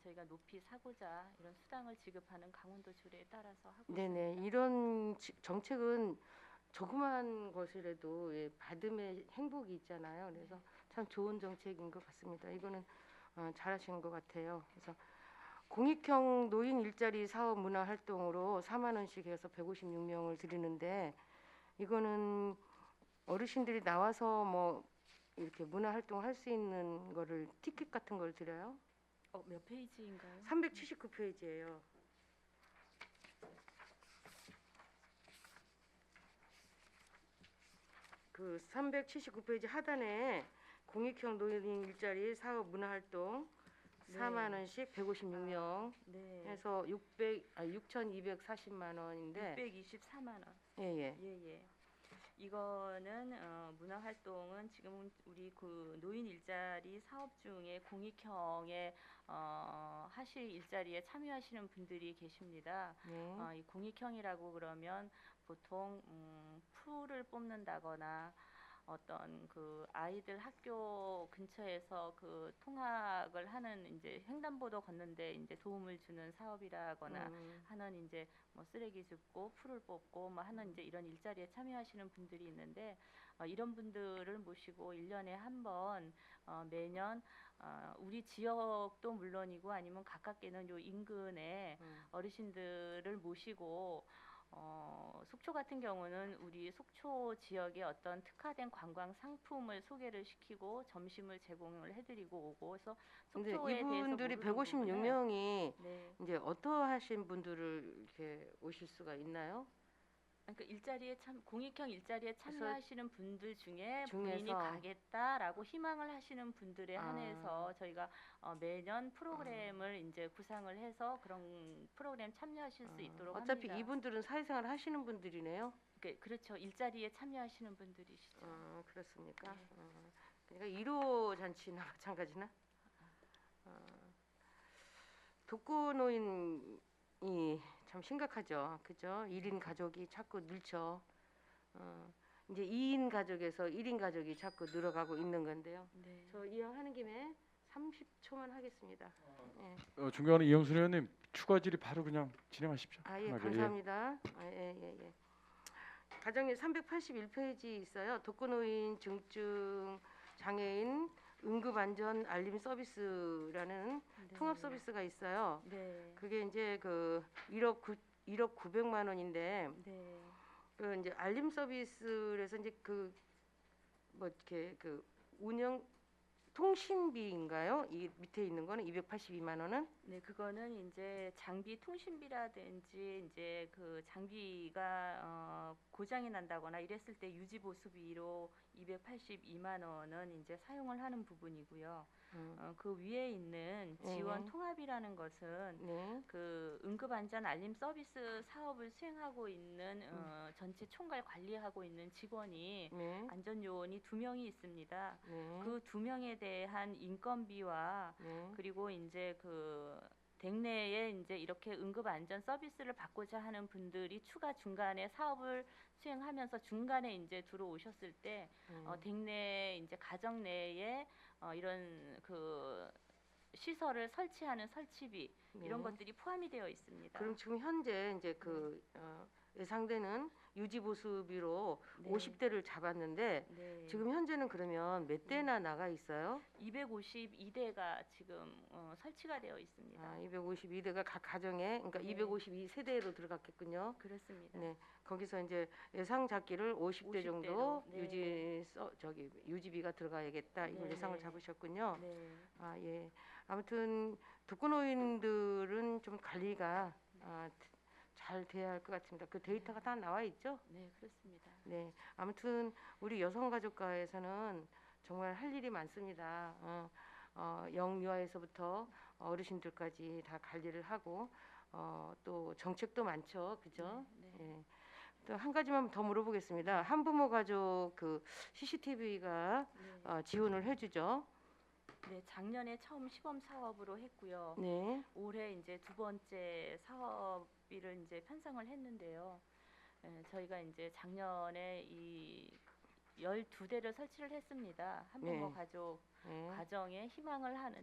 저희가 높이 사고자 이런 수당을 지급하는 강원도 조례에 따라서 하고 네네 있습니다. 이런 정책은 조그만 것이라도 받음의 행복이 있잖아요. 그래서 참 좋은 정책인 것 같습니다. 이거는 잘하시는 것 같아요. 그래서 공익형 노인 일자리 사업 문화 활동으로 4만 원씩 해서 156명을 드리는데 이거는 어르신들이 나와서 뭐 이렇게 문화 활동을 할 수 있는 거를 티켓 같은 걸 드려요. 몇 페이지인가요? 379페이지예요. 그 379페이지 하단에 공익형 노인 일자리 사업 문화 활동 네. 4만 원씩 156명 네. 해서 6,240만 원인데 624만 원. 예예. 예. 이거는 문화 활동은 지금 우리 그 노인 일자리 사업 중에 공익형의 하실 일자리에 참여하시는 분들이 계십니다. 네. 이 공익형이라고 그러면 보통 풀을 뽑는다거나 어떤 그 아이들 학교 근처에서 그 통학을 하는 이제 횡단보도 걷는데 이제 도움을 주는 사업이라거나 하는 이제 뭐 쓰레기 줍고 풀을 뽑고 뭐 하는 이제 이런 일자리에 참여하시는 분들이 있는데 이런 분들을 모시고 1년에 한 번 매년 우리 지역도 물론이고 아니면 가깝게는 요 인근에 어르신들을 모시고 속초 같은 경우는 우리 속초 지역의 어떤 특화된 관광 상품을 소개를 시키고 점심을 제공을 해드리고 오고 그래서 근데 속초에 대해서 이분들이 모르는 부분은 156명이 네. 이제 어떠하신 분들을 이렇게 오실 수가 있나요? 그러니까 공익형 일자리에 참여하시는 분들 중에 본인이 중에서 가겠다라고 희망을 하시는 분들에 아. 한해서 저희가 매년 프로그램을 이제 구상을 해서 그런 프로그램 참여하실 수 있도록 어차피 합니다. 이분들은 사회생활 하시는 분들이네요. 그렇죠. 일자리에 참여하시는 분들이시죠. 그렇습니까? 네. 그러니까 1호 잔치나 마찬가지나? 독거노인이 참 심각하죠. 그죠? 1인 가족이 자꾸 늘죠. 이제 2인 가족에서 1인 가족이 자꾸 늘어가고 있는 건데요. 네. 저 이왕하는 김에 30초만 하겠습니다. 예. 존경하는 이영순 의원님 추가 질의 바로 그냥 진행하십시오. 예, 편하게. 감사합니다. 예. 가정일 381페이지 있어요. 독거노인 중증 장애인 응급안전 알림 서비스라는 네. 통합 서비스가 있어요. 네. 그게 이제 그 1억 900만 원인데 네. 그 이제 알림 서비스에서 이제 그 뭐 이렇게 그 운영 통신비인가요? 이 밑에 있는 거는 282만 원은? 네, 그거는 이제 장비 통신비라든지 이제 그 장비가 고장이 난다거나 이랬을 때 유지 보수비로 282만 원은 이제 사용을 하는 부분이고요. 그 위에 있는 지원 통합이라는 것은 네. 그 응급안전 알림 서비스 사업을 수행하고 있는 전체 총괄 관리하고 있는 직원이 네. 안전요원이 2명이 있습니다. 네. 그 2명에 대한 인건비와 네. 그리고 이제 그 댁내에 이제 이렇게 응급 안전 서비스를 받고자 하는 분들이 추가 중간에 사업을 수행하면서 중간에 이제 들어오셨을 때 댁내 이제 가정 내에 이런 그 시설을 설치하는 설치비 이런 네. 것들이 포함이 되어 있습니다. 그럼 지금 현재 이제 그 예상되는 유지 보수비로 네. 50대를 잡았는데 네. 지금 현재는 그러면 몇 대나 나가 있어요? 252대가 지금 설치가 되어 있습니다. 아, 252대가 각 가정에 그러니까 네. 252세대로 들어갔겠군요. 그렇습니다. 네. 거기서 이제 예상 잡기를 50대 50 정도 대로, 네. 유지비가 들어가야겠다. 이걸 네, 예상을 네. 잡으셨군요. 네. 아, 예. 아무튼 독거노인들은 좀 관리가 잘 돼야 할 것 같습니다. 그 데이터가 다 나와 있죠? 네, 그렇습니다. 네. 아무튼 우리 여성가족과에서는 정말 할 일이 많습니다. 영유아에서부터 어르신들까지 다 관리를 하고 또 정책도 많죠. 그죠? 네. 예. 또 한 가지만 더 물어보겠습니다. 한부모 가족 그 CCTV가 네. 지원을 해주죠. 네, 작년에 처음 시범 사업으로 했고요. 네. 올해 이제 두 번째 사업비를 이제 편성을 했는데요. 저희가 이제 작년에 이 12대를 설치를 했습니다. 한부모 네. 가족 네. 가정에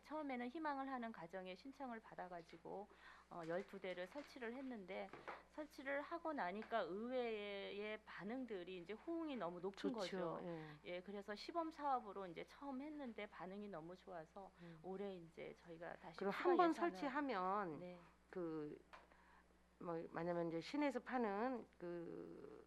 처음에는 희망을 하는 가정에 신청을 받아가지고 12대를 설치를 했는데 설치를 하고 나니까 의외의 반응들이 이제 호응이 너무 높은 좋죠. 거죠. 예. 예, 그래서 시범 사업으로 이제 처음 했는데 반응이 너무 좋아서 음. 올해 이제 저희가 다시 그리고 추가 한 번 예산을- 설치하면 네, 그 뭐 만약에 이제 시내에서 파는 그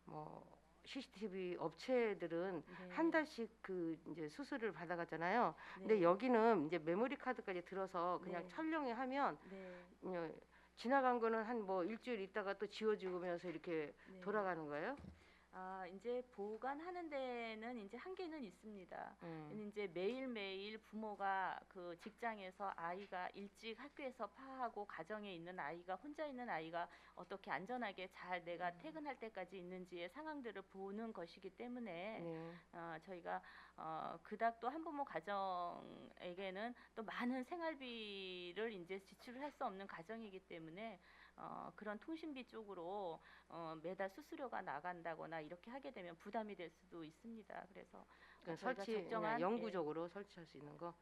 뭐 CCTV 업체들은 네, 한 달씩 그 이제 수수료를 받아가잖아요. 네, 근데 여기는 이제 메모리 카드까지 들어서 그냥 네. 촬영해 하면 네, 지나간 거는 한 뭐 일주일 있다가 또 지워지면서 이렇게 네. 돌아가는 거예요. 이제 보관하는 데는 이제 한계는 있습니다. 음. 이제 매일매일 부모가 그 직장에서 아이가 일찍 학교에서 파하고 가정에 있는 아이가 혼자 있는 아이가 어떻게 안전하게 잘 내가 퇴근할 때까지 있는지의 상황들을 보는 것이기 때문에 네. 저희가 그닥 또 한부모 가정에게는 또 많은 생활비를 이제 지출을 할 수 없는 가정이기 때문에 그런 통신비 쪽으로 매달 수수료가 나간다거나 이렇게 하게 되면 부담이 될 수도 있습니다. 그래서 저희가 설치 그냥 적정한 영구적으로 설치할 수 있는 거.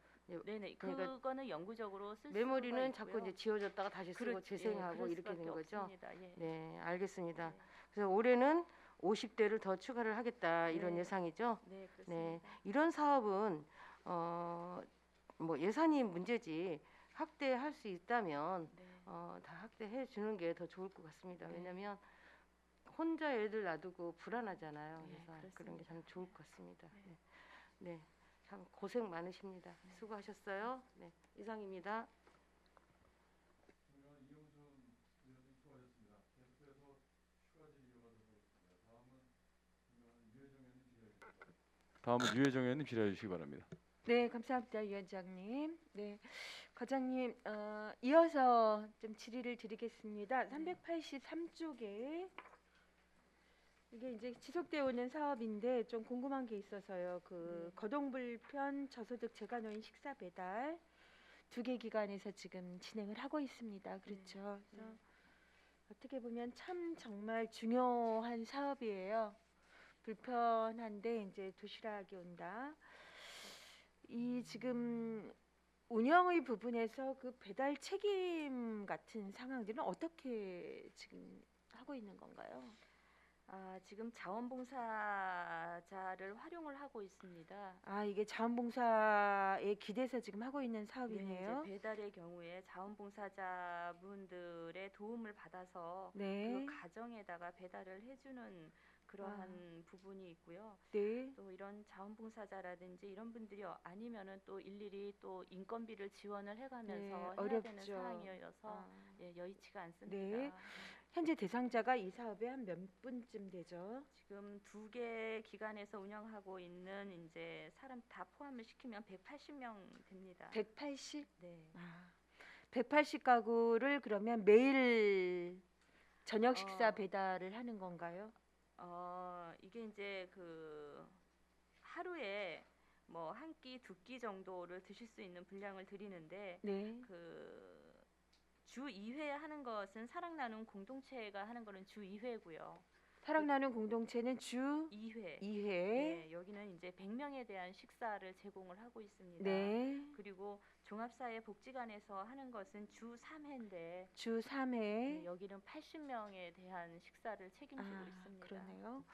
네네 그러니까 그거는 영구적으로 쓸 메모리는 수가 자꾸 있고요. 이제 지워졌다가 다시 쓰고 그렇- 재생하고 그럴 이렇게 되는 수밖에 거죠. 없습니다. 예. 네, 알겠습니다. 네. 그래서 올해는 50대를 더 추가를 하겠다 이런 네. 예상이죠. 네, 그렇습니다. 네, 이런 사업은 뭐 예산이 문제지 확대할 수 있다면 네. 다 확대해 주는 게 더 좋을 것 같습니다. 네. 왜냐하면 혼자 애들 놔두고 불안하잖아요. 네, 그래서 그런 게 그렇습니다. 참 좋을 것 같습니다. 네. 네, 네, 참 고생 많으십니다. 수고하셨어요. 네, 이상입니다. 다음은 유혜정 의원님 질의해 주시기 바랍니다. 네, 감사합니다, 위원장님. 네, 과장님, 이어서 좀 질의를 드리겠습니다. 383쪽에 이게 이제 지속되어 오는 사업인데 좀 궁금한 게 있어서요. 그 거동불편 저소득 재가노인 식사 배달 2개 기관에서 지금 진행을 하고 있습니다. 그렇죠. 그래서 어떻게 보면 참 정말 중요한 사업이에요. 불편한데 이제 도시락이 온다. 이 지금 운영의 부분에서 그 배달 책임 같은 상황들은 어떻게 지금 하고 있는 건가요? 지금 자원봉사자를 활용을 하고 있습니다. 이게 자원봉사에 기대서 지금 하고 있는 네, 사업이네요. 이제 배달의 경우에 자원봉사자분들의 도움을 받아서 네, 그 가정에다가 배달을 해주는 그러한 부분이 있고요. 네, 또 이런 자원봉사자라든지 이런 분들이 아니면은 또 일일이 또 인건비를 지원을 해가면서 네, 해야 되는 어렵죠. 상황이어서 여의치가 않습니다. 네. 현재 대상자가 이 사업에 한 몇 분쯤 되죠? 지금 2개 기관에서 운영하고 있는 이제 사람 다 포함을 시키면 180명 됩니다. 180? 네. 180가구를 그러면 매일 저녁 식사 어. 배달을 하는 건가요? 이게 이제 그 하루에 뭐 한 끼, 2끼 정도를 드실 수 있는 분량을 드리는데 네. 그 주 2회 하는 것은 사랑 나눔 공동체가 하는 거는 주 2회고요. 사랑 나눔 공동체는 주 2회. 2회. 네, 여기는 이제 100명에 대한 식사를 제공을 하고 있습니다. 네. 그리고 종합사회복지관에서 하는 것은 주 3회인데 주 3회. 네, 여기는 80명에 대한 식사를 책임지고 있습니다. 그러네요.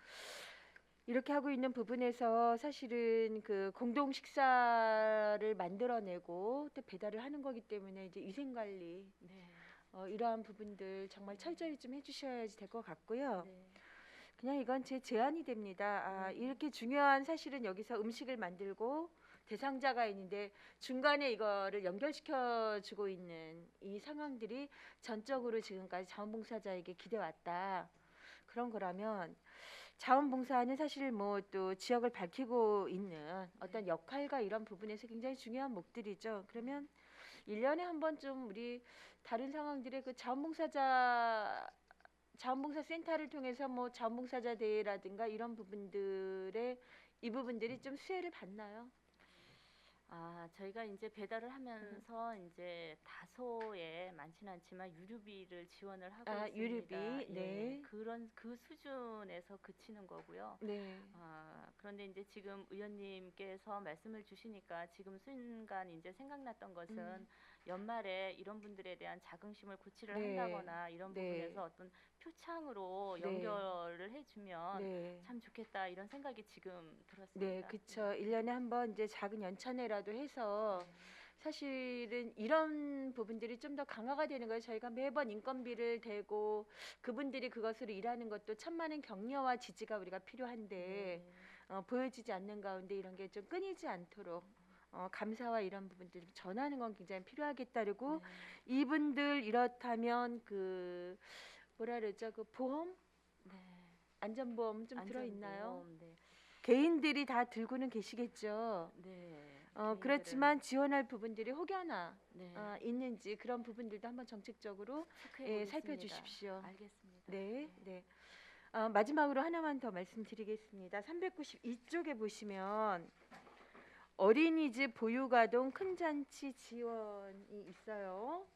이렇게 하고 있는 부분에서 사실은 그 공동 식사를 만들어내고 또 배달을 하는 거기 때문에 이제 위생 관리 네. 이러한 부분들 정말 철저히 좀 해주셔야지 될 것 같고요. 네. 그냥 이건 제 제안이 됩니다. 이렇게 중요한 사실은 여기서 음식을 만들고 대상자가 있는데 중간에 이거를 연결시켜 주고 있는 이 상황들이 전적으로 지금까지 자원봉사자에게 기대왔다. 그런 거라면 자원봉사는 사실 뭐 또 지역을 밝히고 있는 어떤 역할과 이런 부분에서 굉장히 중요한 목들이죠. 그러면 1년에 한 번쯤 우리 다른 상황들의 그 자원봉사 센터를 통해서 뭐 자원봉사자 대회라든가 이런 부분들의 이 부분들이 좀 수혜를 받나요? 저희가 이제 배달을 하면서 이제 다소에 많지는 않지만 유류비를 지원을 하고 있습니다. 유류비, 예, 네. 그런 그 수준에서 그치는 거고요. 네. 그런데 이제 지금 의원님께서 말씀을 주시니까 지금 순간 이제 생각났던 것은 연말에 이런 분들에 대한 자긍심을 고취를 네. 한다거나 이런 네. 부분에서 어떤 표창으로 네. 연결을 해주면 네. 참 좋겠다 이런 생각이 지금 들었습니다. 네, 그렇죠. 1년에 한 번 이제 작은 연찬회라도 해서 사실은 이런 부분들이 좀 더 강화가 되는 거예요. 저희가 매번 인건비를 대고 그분들이 그것으로 일하는 것도 참 많은 격려와 지지가 우리가 필요한데 보여지지 않는 가운데 이런 게 좀 끊이지 않도록 감사와 이런 부분들을 전하는 건 굉장히 필요하겠다. 그리고 이분들 이렇다면 그 뭐라 그러죠? 그 보험? 안전보험 좀 들어 있나요? 안전보험, 네. 개인들이 다 들고는 계시겠죠. 네. 그렇지만 지원할 부분들이 혹여나 네. 있는지 그런 부분들도 한번 정책적으로 체크해보겠습니다. 살펴주십시오. 알겠습니다. 네, 네. 마지막으로 하나만 더 말씀드리겠습니다. 392쪽에 보시면 어린이집 보육아동 큰 잔치 지원이 있어요.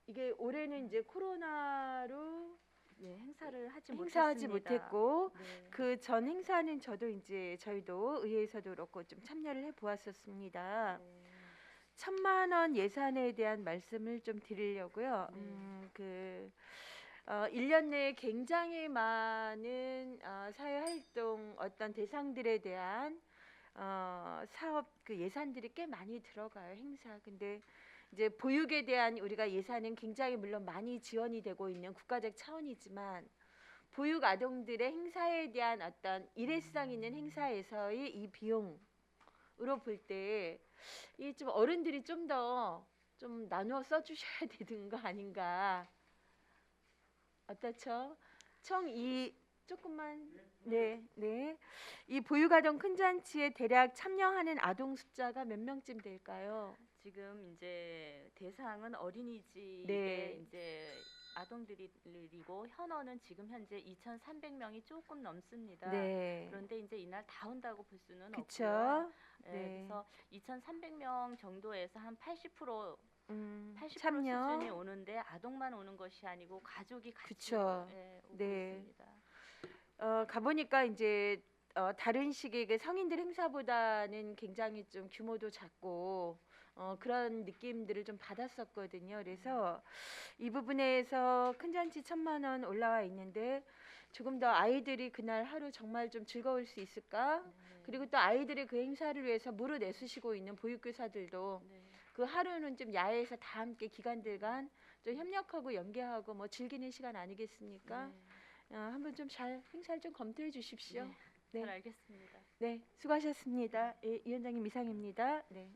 이게 올해는 이제 코로나로 네, 행사를 하지 행사하지 못했습니다. 못했고 네. 그 전 행사는 저도 이제 저희도 의회에서도 그렇고 좀 참여를 해 보았었습니다. 네. 1,000만 원 예산에 대한 말씀을 좀 드리려고요. 네. 1년 내에 굉장히 많은 사회 활동 어떤 대상들에 대한 사업 그 예산들이 꽤 많이 들어가요. 행사. 근데 이제 보육에 대한 우리가 예산은 굉장히 물론 많이 지원이 되고 있는 국가적 차원이지만 보육 아동들의 행사에 대한 어떤 일회성 있는 행사에서의 이 비용으로 볼 때 이 좀 어른들이 좀 더 좀 나누어 써주셔야 되는 거 아닌가? 어떻죠? 총 이 조금만 네. 이 보육아동 큰 잔치에 대략 참여하는 아동 숫자가 몇 명쯤 될까요? 지금 이제 대상은 어린이집에 네. 이제 아동들이고 현원은 지금 현재 2,300명이 조금 넘습니다. 네. 그런데 이제 이날 다 온다고 볼 수는 없고요. 그쵸? 네. 네. 그래서 2,300명 정도에서 한 80% 참여. 수준이 오는데 아동만 오는 것이 아니고 가족이 같이 그쵸. 오고 네. 있습니다. 가보니까 이제 다른 시기의 그 성인들 행사보다는 굉장히 좀 규모도 작고 그런 느낌들을 좀 받았었거든요. 그래서 이 부분에서 큰 잔치 1,000만 원 올라와 있는데 조금 더 아이들이 그날 하루 정말 좀 즐거울 수 있을까? 그리고 또 아이들의 그 행사를 위해서 무릎 내쑤시고 있는 보육교사들도 네. 그 하루는 좀 야외에서 다 함께 기관들 간 좀 협력하고 연계하고 뭐 즐기는 시간 아니겠습니까? 한번 좀 잘 행사를 좀 검토해 주십시오. 네. 네. 잘 알겠습니다. 네, 수고하셨습니다. 예, 위원장님 이상입니다. 네.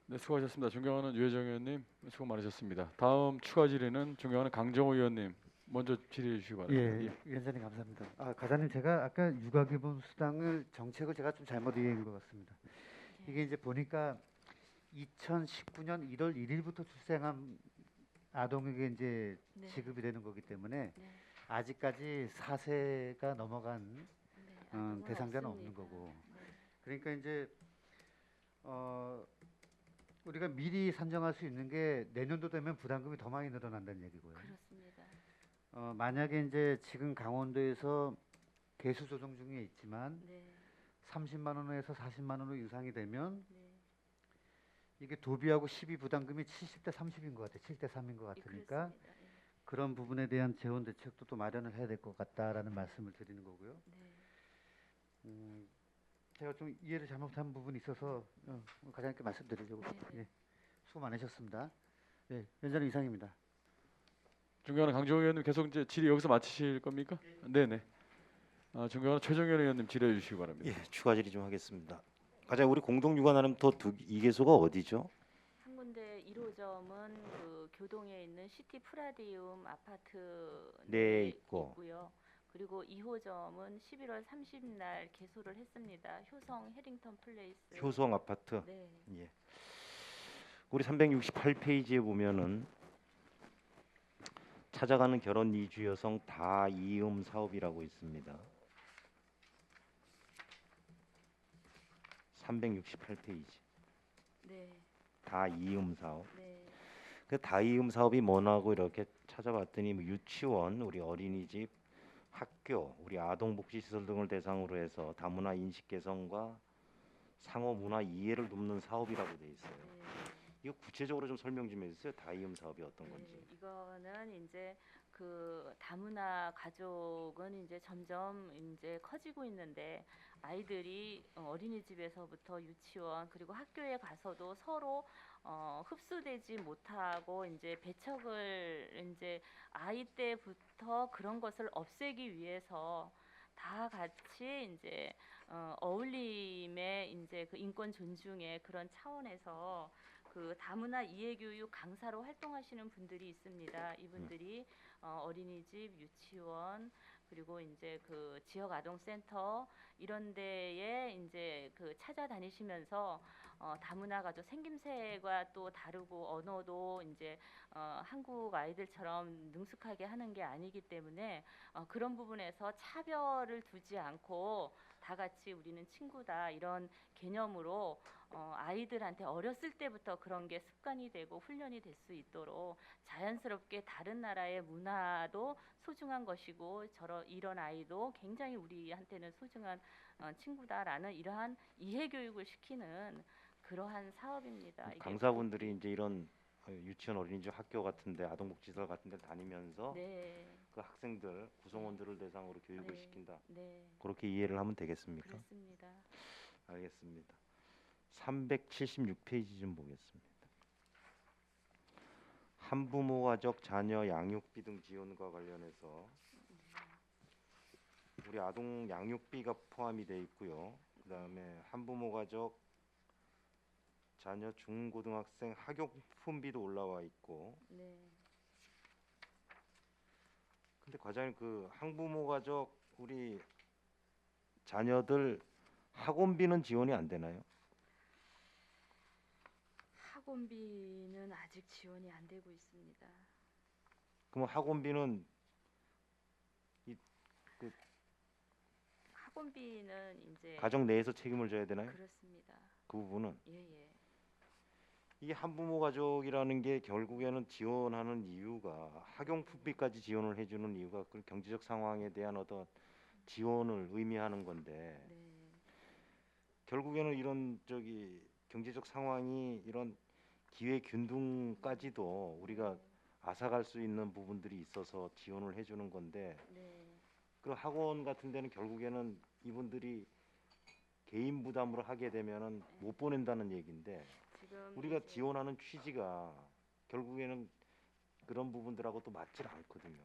네, 수고하셨습니다. 존경하는 유혜정 의원님 수고 많으셨습니다. 다음 추가 질의는 존경하는 강정호 의원님 먼저 질의해 주시기 바랍니다. 예, 위원장님 감사합니다. 과장님 제가 아까 육아기본 수당을 정책을 제가 좀 잘못 이해한 것 같습니다. 이게 이제 보니까 2019년 1월 1일부터 출생한 아동에게 이제 네. 지급이 되는 거기 때문에 네. 아직까지 4세가 넘어간 네. 아동은 대상자는 없습니다. 없는 거고. 네. 그러니까 이제 우리가 미리 산정할 수 있는 게 내년도 되면 부담금이 더 많이 늘어난다는 얘기고요. 그렇습니다. 만약에 이제 지금 강원도에서 개수 조정 중에 있지만 네, 30만 원에서 40만 원으로 유상이 되면 네, 이게 도비하고 시비 부담금이 70대 30인 것 같아요. 7대 3인 것 예, 같으니까 그렇습니다. 예, 그런 부분에 대한 재원 대책도 또 마련을 해야 될 것 같다라는 말씀을 드리는 거고요. 네. 제가 좀 이해를 잘못한 부분이 있어서 과장님께 말씀드리려고 네, 네. 수고 많으셨습니다. 네, 위원장님 이상입니다. 존경하는 강정호 의원님 계속 이제 질의 여기서 마치실 겁니까? 네네. 존경하는 최종현 의원님 질의해 주시기 바랍니다. 예, 추가 질의 좀 하겠습니다. 과장 우리 공동 유관하는 더 이 개소가 어디죠? 한 군데 1호점은 그 교동에 있는 시티 프라디움 아파트 네, 있고. 있고요. 그리고 2호점은 11월 30날 개소를 했습니다. 효성 해링턴 플레이스. 효성 아파트. 네. 예. 우리 368페이지에 보면은 찾아가는 결혼 이주 여성 다이음 사업이라고 있습니다. 368페이지. 네. 다이음 사업. 네. 그 다이음 사업이 뭐냐고 이렇게 찾아봤더니 뭐 유치원, 우리 어린이집, 학교, 우리 아동복지시설 등을 대상으로 해서 다문화 인식 개선과 상호 문화 이해를 돕는 사업이라고 돼 있어요. 네. 이거 구체적으로 좀 설명 좀 해주세요. 다이음 사업이 어떤 건지. 네, 이거는 이제 그 다문화 가족은 이제 점점 이제 커지고 있는데 아이들이 어린이집에서부터 유치원 그리고 학교에 가서도 서로 흡수되지 못하고 이제 배척을 이제 아이 때부터 그런 것을 없애기 위해서 다 같이 이제 어울림의 이제 그 인권 존중의 그런 차원에서 그 다문화 이해교육 강사로 활동하시는 분들이 있습니다. 이분들이 어린이집, 유치원 그리고 이제 그 지역 아동센터 이런 데에 이제 그 찾아다니시면서 다문화 가족 생김새가 또 다르고 언어도 이제 한국 아이들처럼 능숙하게 하는 게 아니기 때문에 그런 부분에서 차별을 두지 않고 다 같이 우리는 친구다 이런 개념으로 아이들한테 어렸을 때부터 그런 게 습관이 되고 훈련이 될 수 있도록 자연스럽게 다른 나라의 문화도 소중한 것이고 이런 아이도 굉장히 우리한테는 소중한 친구다라는 이러한 이해 교육을 시키는 그러한 사업입니다. 이게 강사분들이 이제 이런 유치원, 어린이집, 학교 같은데 아동복지시설 같은데 다니면서 네, 그 학생들, 구성원들을 대상으로 교육을 네. 시킨다. 네, 그렇게 이해를 하면 되겠습니까? 그렇습니다. 알겠습니다. 376페이지 좀 보겠습니다. 한부모 가족 자녀 양육비 등 지원과 관련해서 우리 아동 양육비가 포함이 돼 있고요. 그다음에 한부모 가족 자녀 중고등학생 학용품비도 올라와 있고. 네. 근데 과장님 그 한부모 가족 우리 자녀들 학원비는 지원이 안 되나요? 학원비는 아직 지원이 안 되고 있습니다. 그럼 학원비는 학원비는 이제 가정 내에서 책임을 져야 되나요? 그렇습니다. 그 부분은 예, 예. 이 한부모 가족이라는 게 결국에는 지원하는 이유가 학용품비까지 지원을 해주는 이유가 그 경제적 상황에 대한 어떤 지원을 의미하는 건데 네. 결국에는 이런 경제적 상황이 이런 기회 균등까지도 우리가 앗아갈 수 있는 부분들이 있어서 지원을 해주는 건데 네. 그 학원 같은 데는 결국에는 이분들이 개인 부담으로 하게 되면은 못 보낸다는 얘기인데 지금 우리가 이제 지원하는 취지가 결국에는 그런 부분들하고 또 맞질 않거든요.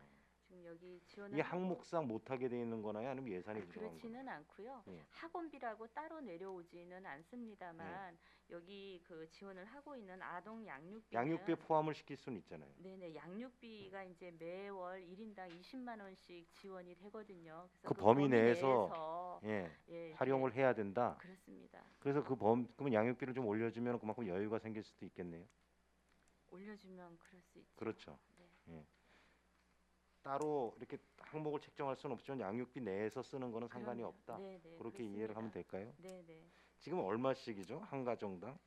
지금 여기 지원을 이게 하고 항목상 못하게 돼 있는 거나요? 아니면 예산이 부족한 거나요? 그렇지는 않고요. 예. 학원비라고 따로 내려오지는 않습니다만 여기 그 지원을 하고 있는 아동 양육비는 양육비에 포함을 시킬 수는 있잖아요. 네네 양육비가 이제 매월 1인당 20만 원씩 지원이 되거든요. 그래서 그 범위 내에서 예, 활용을 이제 해야 된다. 그렇습니다. 그래서 그러면 양육비를 좀 올려주면 그만큼 여유가 생길 수도 있겠네요. 올려주면 그럴 수 있죠. 그렇죠. 네. 따로 이렇게 항목을 책정할 수는 없지만 양육비 내에서 쓰는 거는 상관이 그럼요. 없다. 네네, 그렇게 이해를 하면 그렇습니다. 될까요? 네네. 지금 얼마씩이죠? 한 가정당?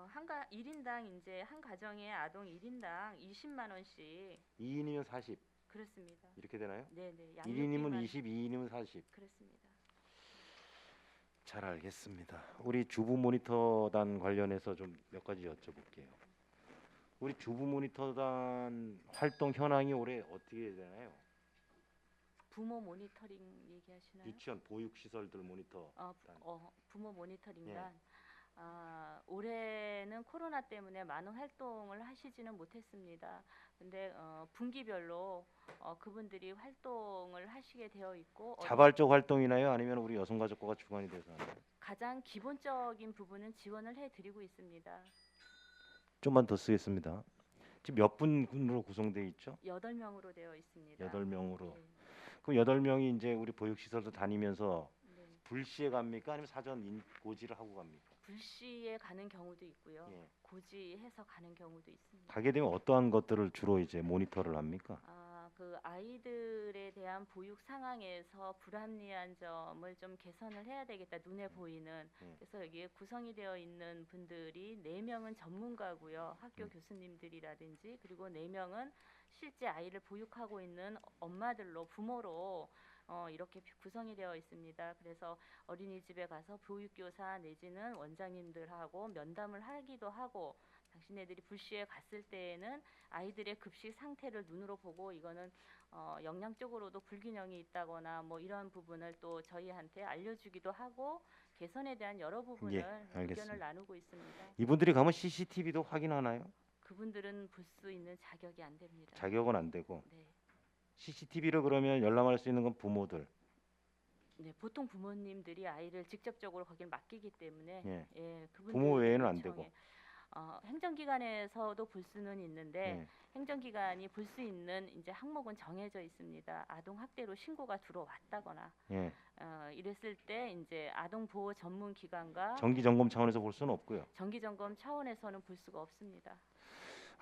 한가 1인당 이제 한 가정에 아동 1인당 20만 원씩 2인이면 40 그렇습니다. 이렇게 되나요? 네, 네. 1인이면 20, 2인이면 40. 그렇습니다. 잘 알겠습니다. 우리 주부 모니터단 관련해서 좀 몇 가지 여쭤볼게요. 우리 주부 모니터단 활동 현황이 올해 어떻게 되나요? 부모 모니터링 얘기하시나요? 유치원 보육 시설들 모니터. 부모 모니터링단. 예. 올해는 코로나 때문에 많은 활동을 하시지는 못했습니다. 근데 분기별로 그분들이 활동을 하시게 되어 있고 자발적 활동이나요? 아니면 우리 여성가족부가 주관이 돼서 하나요? 가장 기본적인 부분은 지원을 해드리고 있습니다. 좀만 더 쓰겠습니다. 지금 몇 분으로 구성되어 있죠? 8명으로 되어 있습니다. 8명으로. 네. 그 8명이 이제 우리 보육시설도 다니면서 네. 불시에 갑니까? 아니면 사전 고지를 하고 갑니까? 불시에 가는 경우도 있고요. 예. 고지해서 가는 경우도 있습니다. 가게 되면 어떠한 것들을 주로 이제 모니터를 합니까? 그 아이들에 대한 보육 상황에서 불합리한 점을 좀 개선을 해야 되겠다. 눈에 보이는. 그래서 여기에 구성이 되어 있는 분들이 4명은 전문가고요. 학교 교수님들이라든지 그리고 4명은 실제 아이를 보육하고 있는 엄마들로 부모로 이렇게 구성이 되어 있습니다. 그래서 어린이집에 가서 보육교사 내지는 원장님들하고 면담을 하기도 하고 당신네들이 불시에 갔을 때에는 아이들의 급식 상태를 눈으로 보고 이거는 영양적으로도 불균형이 있다거나 뭐 이런 부분을 또 저희한테 알려주기도 하고 개선에 대한 여러 부분을 알겠습니다. 의견을 나누고 있습니다. 이분들이 가면 CCTV도 확인하나요? 그분들은 볼 수 있는 자격이 안 됩니다. 자격은 안 되고 네. CCTV를 그러면 열람할 수 있는 건 부모들. 네, 보통 부모님들이 아이를 직접적으로 거길 맡기기 때문에 예. 그분들 부모 외에는 안 요청에, 되고. 행정기관에서도 볼 수는 있는데 예. 행정기관이 볼 수 있는 이제 항목은 정해져 있습니다. 아동 학대로 신고가 들어왔다거나 예. 이랬을 때 이제 아동 보호 전문 기관과 정기 점검 차원에서 볼 수는 없고요. 정기 점검 차원에서는 볼 수가 없습니다.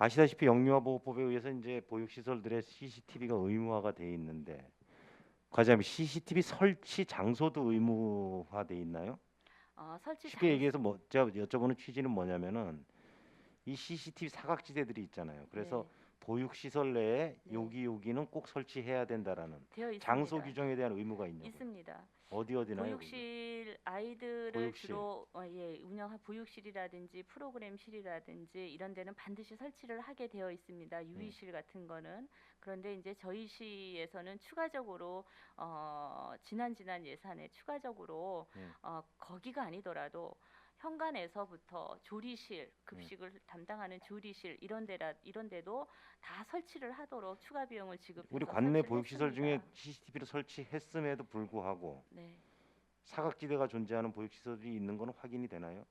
아시다시피 영유아 보호법에 의해서 이제 보육 시설들의 CCTV가 의무화가 돼 있는데 과장님 CCTV 설치 장소도 의무화돼 있나요? 설치 쉽게 얘기해서 뭐 제가 여쭤보는 취지는 뭐냐면은 이 CCTV 사각지대들이 있잖아요. 그래서 보육 시설 내에 네. 여기는 꼭 설치해야 된다라는 되어 있습니다. 장소 규정에 대한 의무가 있냐고요. 있습니다. 어디나요? 보육실 아이들을 보육실. 주로 운영한 보육실이라든지 프로그램실이라든지 이런 데는 반드시 설치를 하게 되어 있습니다. 유의실 같은 거는. 그런데 이제 저희 시에서는 추가적으로 지난 예산에 추가적으로 거기가 아니더라도 현관에서부터 조리실, 급식을 담당하는 조리실 이런 데도 다 설치를 하도록 추가 비용을 지급해서 우리 관내 설치를 보육 시설 중에 했습니다. CCTV를 설치했음에도 불구하고 네. 사각지대가 존재하는 보육 시설이 있는 건 확인이 되나요?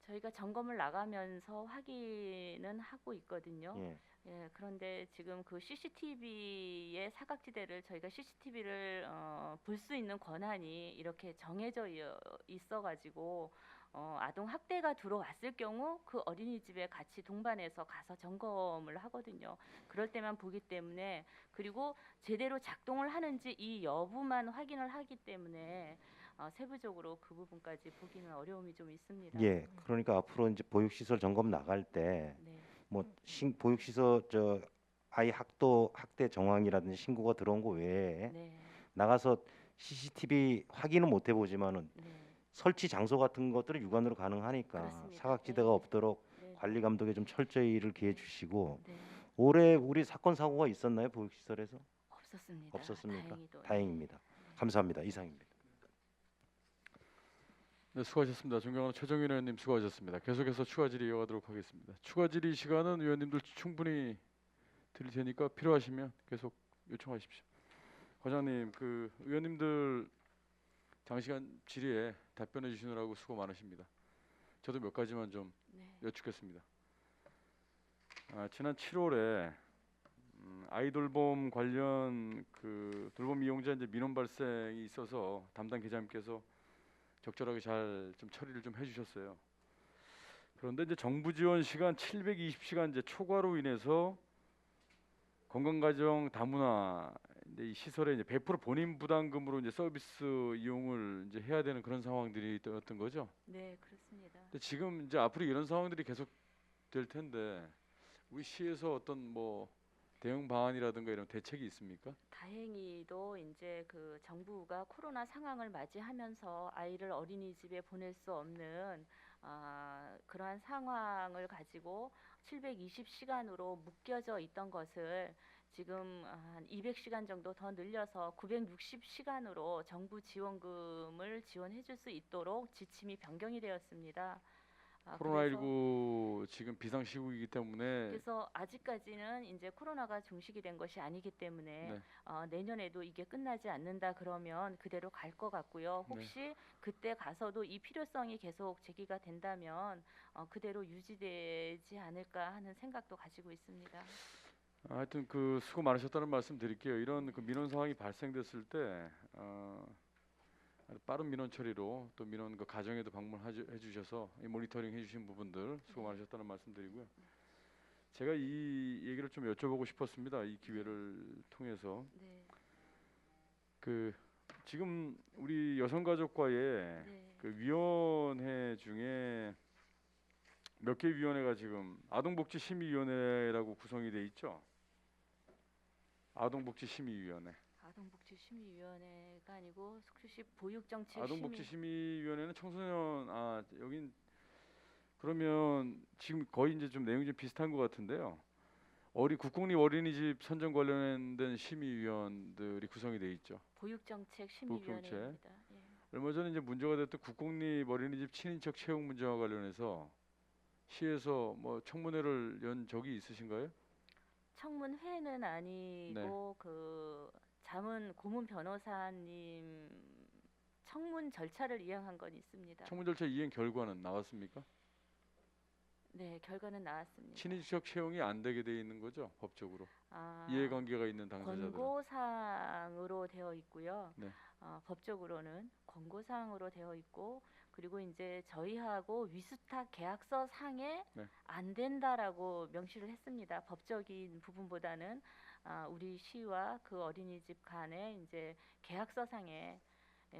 저희가 점검을 나가면서 확인은 하고 있거든요. 예. 예, 그런데 지금 그 CCTV의 사각지대를 저희가 CCTV를 볼 수 있는 권한이 이렇게 정해져 있어가지고 아동 학대가 들어왔을 경우 그 어린이집에 같이 동반해서 가서 점검을 하거든요. 그럴 때만 보기 때문에 그리고 제대로 작동을 하는지 이 여부만 확인을 하기 때문에 세부적으로 그 부분까지 보기는 어려움이 좀 있습니다. 예. 그러니까 앞으로 이제 보육 시설 점검 나갈 때 네. 뭐 보육 시설 아이 학대 정황이라든지 신고가 들어온 거 외에 네. 나가서 CCTV 확인은 못 해보지만은 네. 설치 장소 같은 것들은 육안으로 가능하니까 그렇습니다. 사각지대가 네. 없도록 네. 관리 감독에 좀 철저히 일을 기해 주시고 네. 올해 우리 사건 사고가 있었나요 보육 시설에서? 없었습니다. 없었습니까? 다행히도. 다행입니다. 감사합니다. 이상입니다. 네, 수고하셨습니다. 존경하는 최정윤 의원님 수고하셨습니다. 계속해서 추가 질의 이어가도록 하겠습니다. 추가 질의 시간은 의원님들 충분히 드릴 테니까 필요하시면 계속 요청하십시오. 과장님, 그 의원님들 장시간 질의에 답변해 주시느라고 수고 많으십니다. 저도 몇 가지만 좀 네. 여쭙겠습니다. 지난 7월에 아이돌봄 관련 그 돌봄 이용자 이제 민원 발생이 있어서 담당 계장님께서 적절하게 잘 좀 처리를 좀 해주셨어요. 그런데 이제 정부 지원 시간 720시간 이제 초과로 인해서 건강가정 다문화 이제 이 시설에 이제 100% 본인 부담금으로 이제 서비스 이용을 이제 해야 되는 그런 상황들이 어떤 거죠. 네, 그렇습니다. 근데 지금 이제 앞으로 이런 상황들이 계속 될 텐데 우리 시에서 어떤 뭐 대응 방안이라든가 이런 대책이 있습니까? 다행히도 이제 그 정부가 코로나 상황을 맞이하면서 아이를 어린이집에 보낼 수 없는 그러한 상황을 가지고 720시간으로 묶여져 있던 것을 지금 한 200시간 정도 더 늘려서 960시간으로 정부 지원금을 지원해 줄 수 있도록 지침이 변경이 되었습니다. 그래서 코로나19 지금 비상 시국이기 때문에 그래서 아직까지는 이제 코로나가 종식이 된 것이 아니기 때문에 네. 내년에도 이게 끝나지 않는다 그러면 그대로 갈 것 같고요. 네. 혹시 그때 가서도 이 필요성이 계속 제기가 된다면 그대로 유지되지 않을까 하는 생각도 가지고 있습니다. 하여튼 그 수고 많으셨다는 말씀 드릴게요. 이런 그 민원 상황이 발생됐을 때 빠른 민원 처리로 또 민원 그 가정에도 방문해 주셔서 이 모니터링 해주신 부분들 수고 많으셨다는 말씀 드리고요. 제가 이 얘기를 좀 여쭤보고 싶었습니다. 이 기회를 통해서 네, 그 지금 우리 여성가족과의 네, 그 위원회 중에 몇 개 위원회가 지금 아동복지심의위원회라고 구성이 돼 있죠. 아동복지심의위원회. 아동복지심의위원회가 아니고 숙주시 보육정책 아동복지심의위원회는 청소년 여긴 그러면 지금 거의 이제 좀 내용이 좀 비슷한 것 같은데요. 국공립 어린이집 선정 관련된 심의위원들이 구성이 돼 있죠. 보육정책 보육정책. 심의위원회입니다. 예. 얼마 전에 이제 문제가 됐던 국공립 어린이집 친인척 채용 문제와 관련해서 시에서 뭐 청문회를 연 적이 있으신가요? 청문회는 아니고 그 자문 고문 변호사님 청문 절차를 이행한 건 있습니다. 청문 절차 이행 결과는 나왔습니까? 네, 결과는 나왔습니다. 친인척 채용이 안 되게 돼 있는 거죠, 법적으로. 아, 이해관계가 있는 당사자들은. 권고사항으로 되어 있고요. 네. 법적으로는 권고사항으로 되어 있고 그리고 이제 저희하고 위스탁 계약서 상에 네. 안 된다라고 명시를 했습니다. 법적인 부분보다는 우리 시와 그 어린이집 간에 이제 계약서 상에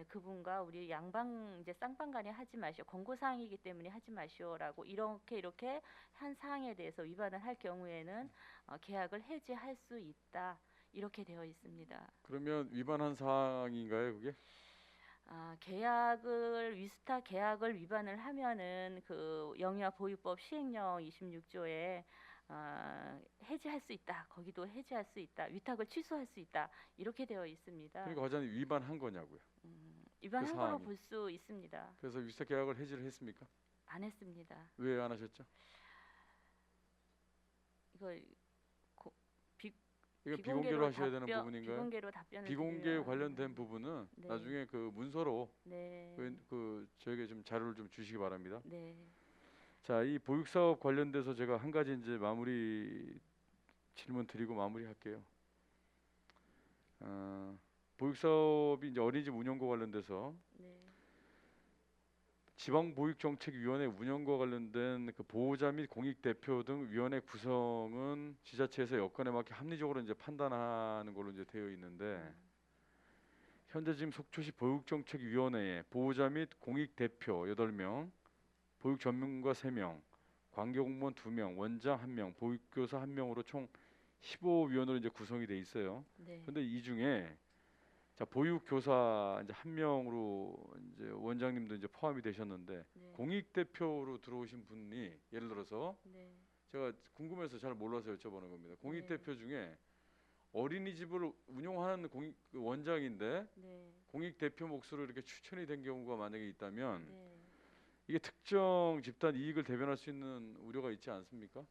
그분과 우리 양방 이제 쌍방간에 하지 마시오. 권고사항이기 때문에 하지 마시오라고 이렇게 한 사항에 대해서 위반을 할 경우에는 계약을 해지할 수 있다. 이렇게 되어 있습니다. 그러면 위반한 사항인가요, 그게? 위스타 계약을 위반을 하면은 그 영유아보육법 시행령 26조에 해지할 수 있다. 거기도 해지할 수 있다. 위탁을 취소할 수 있다. 이렇게 되어 있습니다. 그러니까 과장님 위반한 거냐고요. 위반한 그 걸로 사항이. 볼 수 있습니다. 그래서 위탁 계약을 해지를 했습니까? 안 했습니다. 왜 안 하셨죠? 이거 이거 비공개로 하셔야 되는 답변- 부분인가요? 비공개로 답변을 비공개 드리면, 관련된 부분은 네. 나중에 그 문서로 네. 저에게 좀 자료를 좀 주시기 바랍니다. 네. 자, 이 보육 사업 관련돼서 제가 한 가지 이제 마무리 질문 드리고 마무리할게요. 보육 사업이 이제 어린이집 운영과 관련돼서 네. 지방보육정책위원회 운영과 관련된 그 보호자 및 공익 대표 등 위원회 구성은 지자체에서 여건에 맞게 합리적으로 이제 판단하는 걸로 이제 되어 있는데 현재 지금 속초시 보육정책위원회에 보호자 및 공익 대표 8명, 보육 전문가 3명, 관계공무원 2명, 원장 1명, 보육교사 1명으로 총 15위원으로 이제 구성이 돼 있어요. 네. 근데 이 중에 자, 보육교사 이제 1명으로 이제 원장님도 이제 포함이 되셨는데 네. 공익 대표로 들어오신 분이 예를 들어서 네. 제가 궁금해서 잘 몰라서 여쭤보는 겁니다. 공익 네. 대표 중에 어린이집을 운영하는 그 원장인데 네. 공익 대표 몫으로 이렇게 추천이 된 경우가 만약에 있다면 네. 이게 특정 집단 이익을 대변할 수 있는 우려가 있지 않습니까?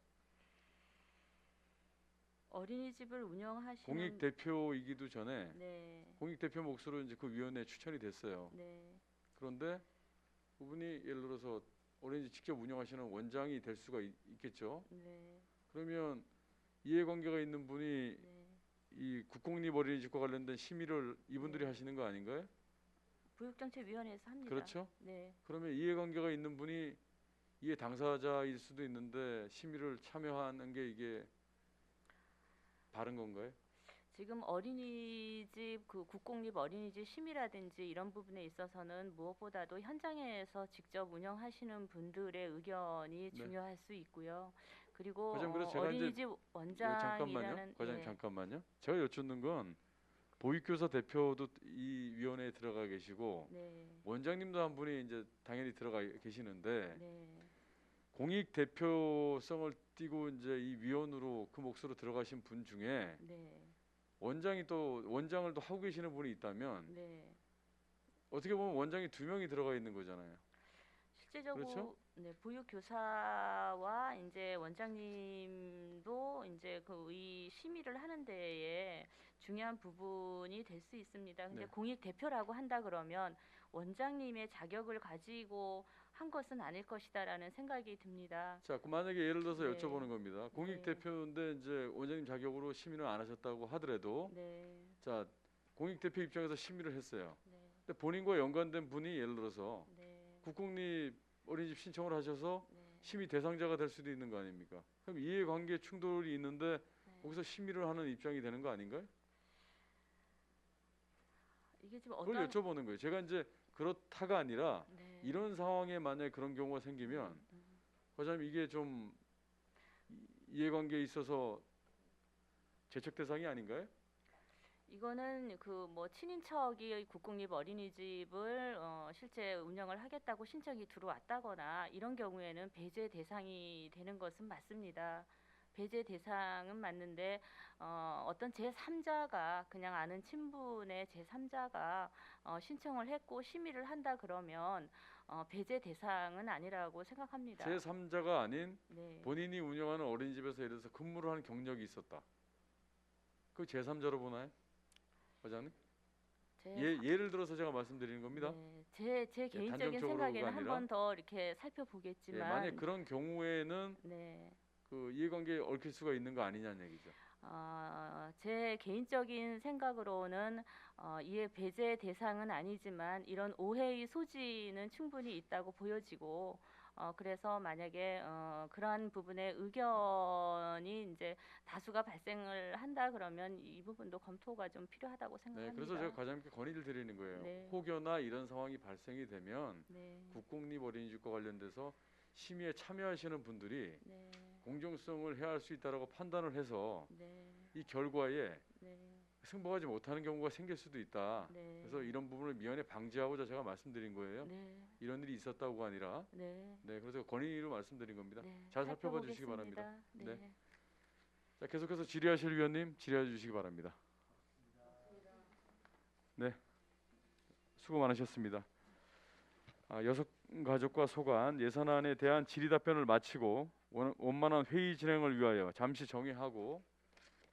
어린이집을 운영하시는 공익 대표이기도 전에 네. 공익 대표 몫으로 이제 그 위원회에 추천이 됐어요. 네. 그런데 그분이 예를 들어서 어린이집 직접 운영하시는 원장이 될 수가 있겠죠. 네. 그러면 이해관계가 있는 분이 네. 이 국공립 어린이집과 관련된 심의를 이분들이 네. 하시는 거 아닌가요? 보육정책위원회에서 합니다. 그렇죠? 네. 그러면 이해관계가 있는 분이 이해 당사자일 수도 있는데 심의를 참여하는 게 이게 바른 건가요? 지금 어린이집 그 국공립 어린이집 심의라든지 이런 부분에 있어서는 무엇보다도 현장에서 직접 운영하시는 분들의 의견이 네. 중요할 수 있고요. 그리고 과장님, 그래서 제가 이제 어린이집 잠깐만요. 원장이라는 과장님 예, 잠깐만요. 제가 여쭙는 건 보육교사 대표도 이 위원회에 들어가 계시고 네, 원장님도 한 분이 이제 당연히 들어가 계시는데 네, 공익 대표성을 띠고 이제 이 위원으로 그 몫으로 들어가신 분 중에 네, 원장을 또 하고 계시는 분이 있다면 네. 어떻게 보면 원장이 2명이 들어가 있는 거잖아요. 실제적으로 그렇죠? 네, 보육교사와 이제 원장님도 이제 그 이 심의를 하는 데에 중요한 부분이 될 수 있습니다. 근데 네. 공익 대표라고 한다 그러면 원장님의 자격을 가지고 한 것은 아닐 것이다라는 생각이 듭니다. 자, 그 만약에 예를 들어서 네. 여쭤보는 겁니다. 공익 네. 대표인데 이제 원장님 자격으로 심의를 안 하셨다고 하더라도 네, 자, 공익 대표 입장에서 심의를 했어요. 네, 근데 본인과 연관된 분이 예를 들어서 네, 국공립 어린이집 신청을 하셔서 네, 심의 대상자가 될 수도 있는 거 아닙니까? 그럼 이해관계 충돌이 있는데 네. 거기서 심의를 하는 입장이 되는 거 아닌가요? 이게 지금 그걸 어떤 여쭤보는 거예요. 제가 이제 그렇다가 아니라 네, 이런 상황에 만약에 그런 경우가 생기면 과장님 이게 좀 이해관계에 있어서 제척 대상이 아닌가요? 이거는 그 뭐 친인척이 국공립 어린이집을 실제 운영을 하겠다고 신청이 들어왔다거나 이런 경우에는 배제 대상이 되는 것은 맞습니다. 배제 대상은 맞는데 어떤 제3자가 그냥 아는 친분의 제3자가 신청을 했고 심의를 한다 그러면 배제 대상은 아니라고 생각합니다. 제3자가 아닌 네. 본인이 운영하는 어린이집에서 예를 들어서 근무를 하는 경력이 있었다. 그 제3자로 보나요? 과장님? 예를 들어서 제가 말씀드리는 겁니다. 네, 제 개인적인 단정적으로가 생각에는 한 아니라. 번 더 이렇게 예, 살펴보겠지만 만약 그런 경우에는 네. 그 이해관계에 얽힐 수가 있는 거 아니냐는 얘기죠. 제 개인적인 생각으로는 이에 배제 대상은 아니지만 이런 오해의 소지는 충분히 있다고 보여지고 그래서 만약에 그러한 부분에 의견이 이제 다수가 발생을 한다 그러면 이 부분도 검토가 좀 필요하다고 네, 생각합니다. 그래서 제가 과장님께 건의를 드리는 거예요. 네. 혹여나 이런 상황이 발생이 되면 네, 국공립 어린이집과 관련돼서 심의에 참여하시는 분들이 네, 공정성을 해할 수 있다라고 판단을 해서 네, 이 결과에 네, 승복하지 못하는 경우가 생길 수도 있다. 네. 그래서 이런 부분을 미연에 방지하고자 제가 말씀드린 거예요. 네, 이런 일이 있었다고가 아니라 네, 네, 그래서 건의로 말씀드린 겁니다. 네, 잘 살펴봐 주시기 살펴보겠습니다. 바랍니다. 네. 네. 자, 계속해서 질의하실 위원님 질의해 주시기 바랍니다. 네, 수고 많으셨습니다. 여성가족과 소관 예산안에 대한 질의 답변을 마치고 원만한 회의 진행을 위하여 잠시 정회하고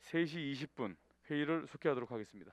3시 20분 회의를 속개하도록 하겠습니다.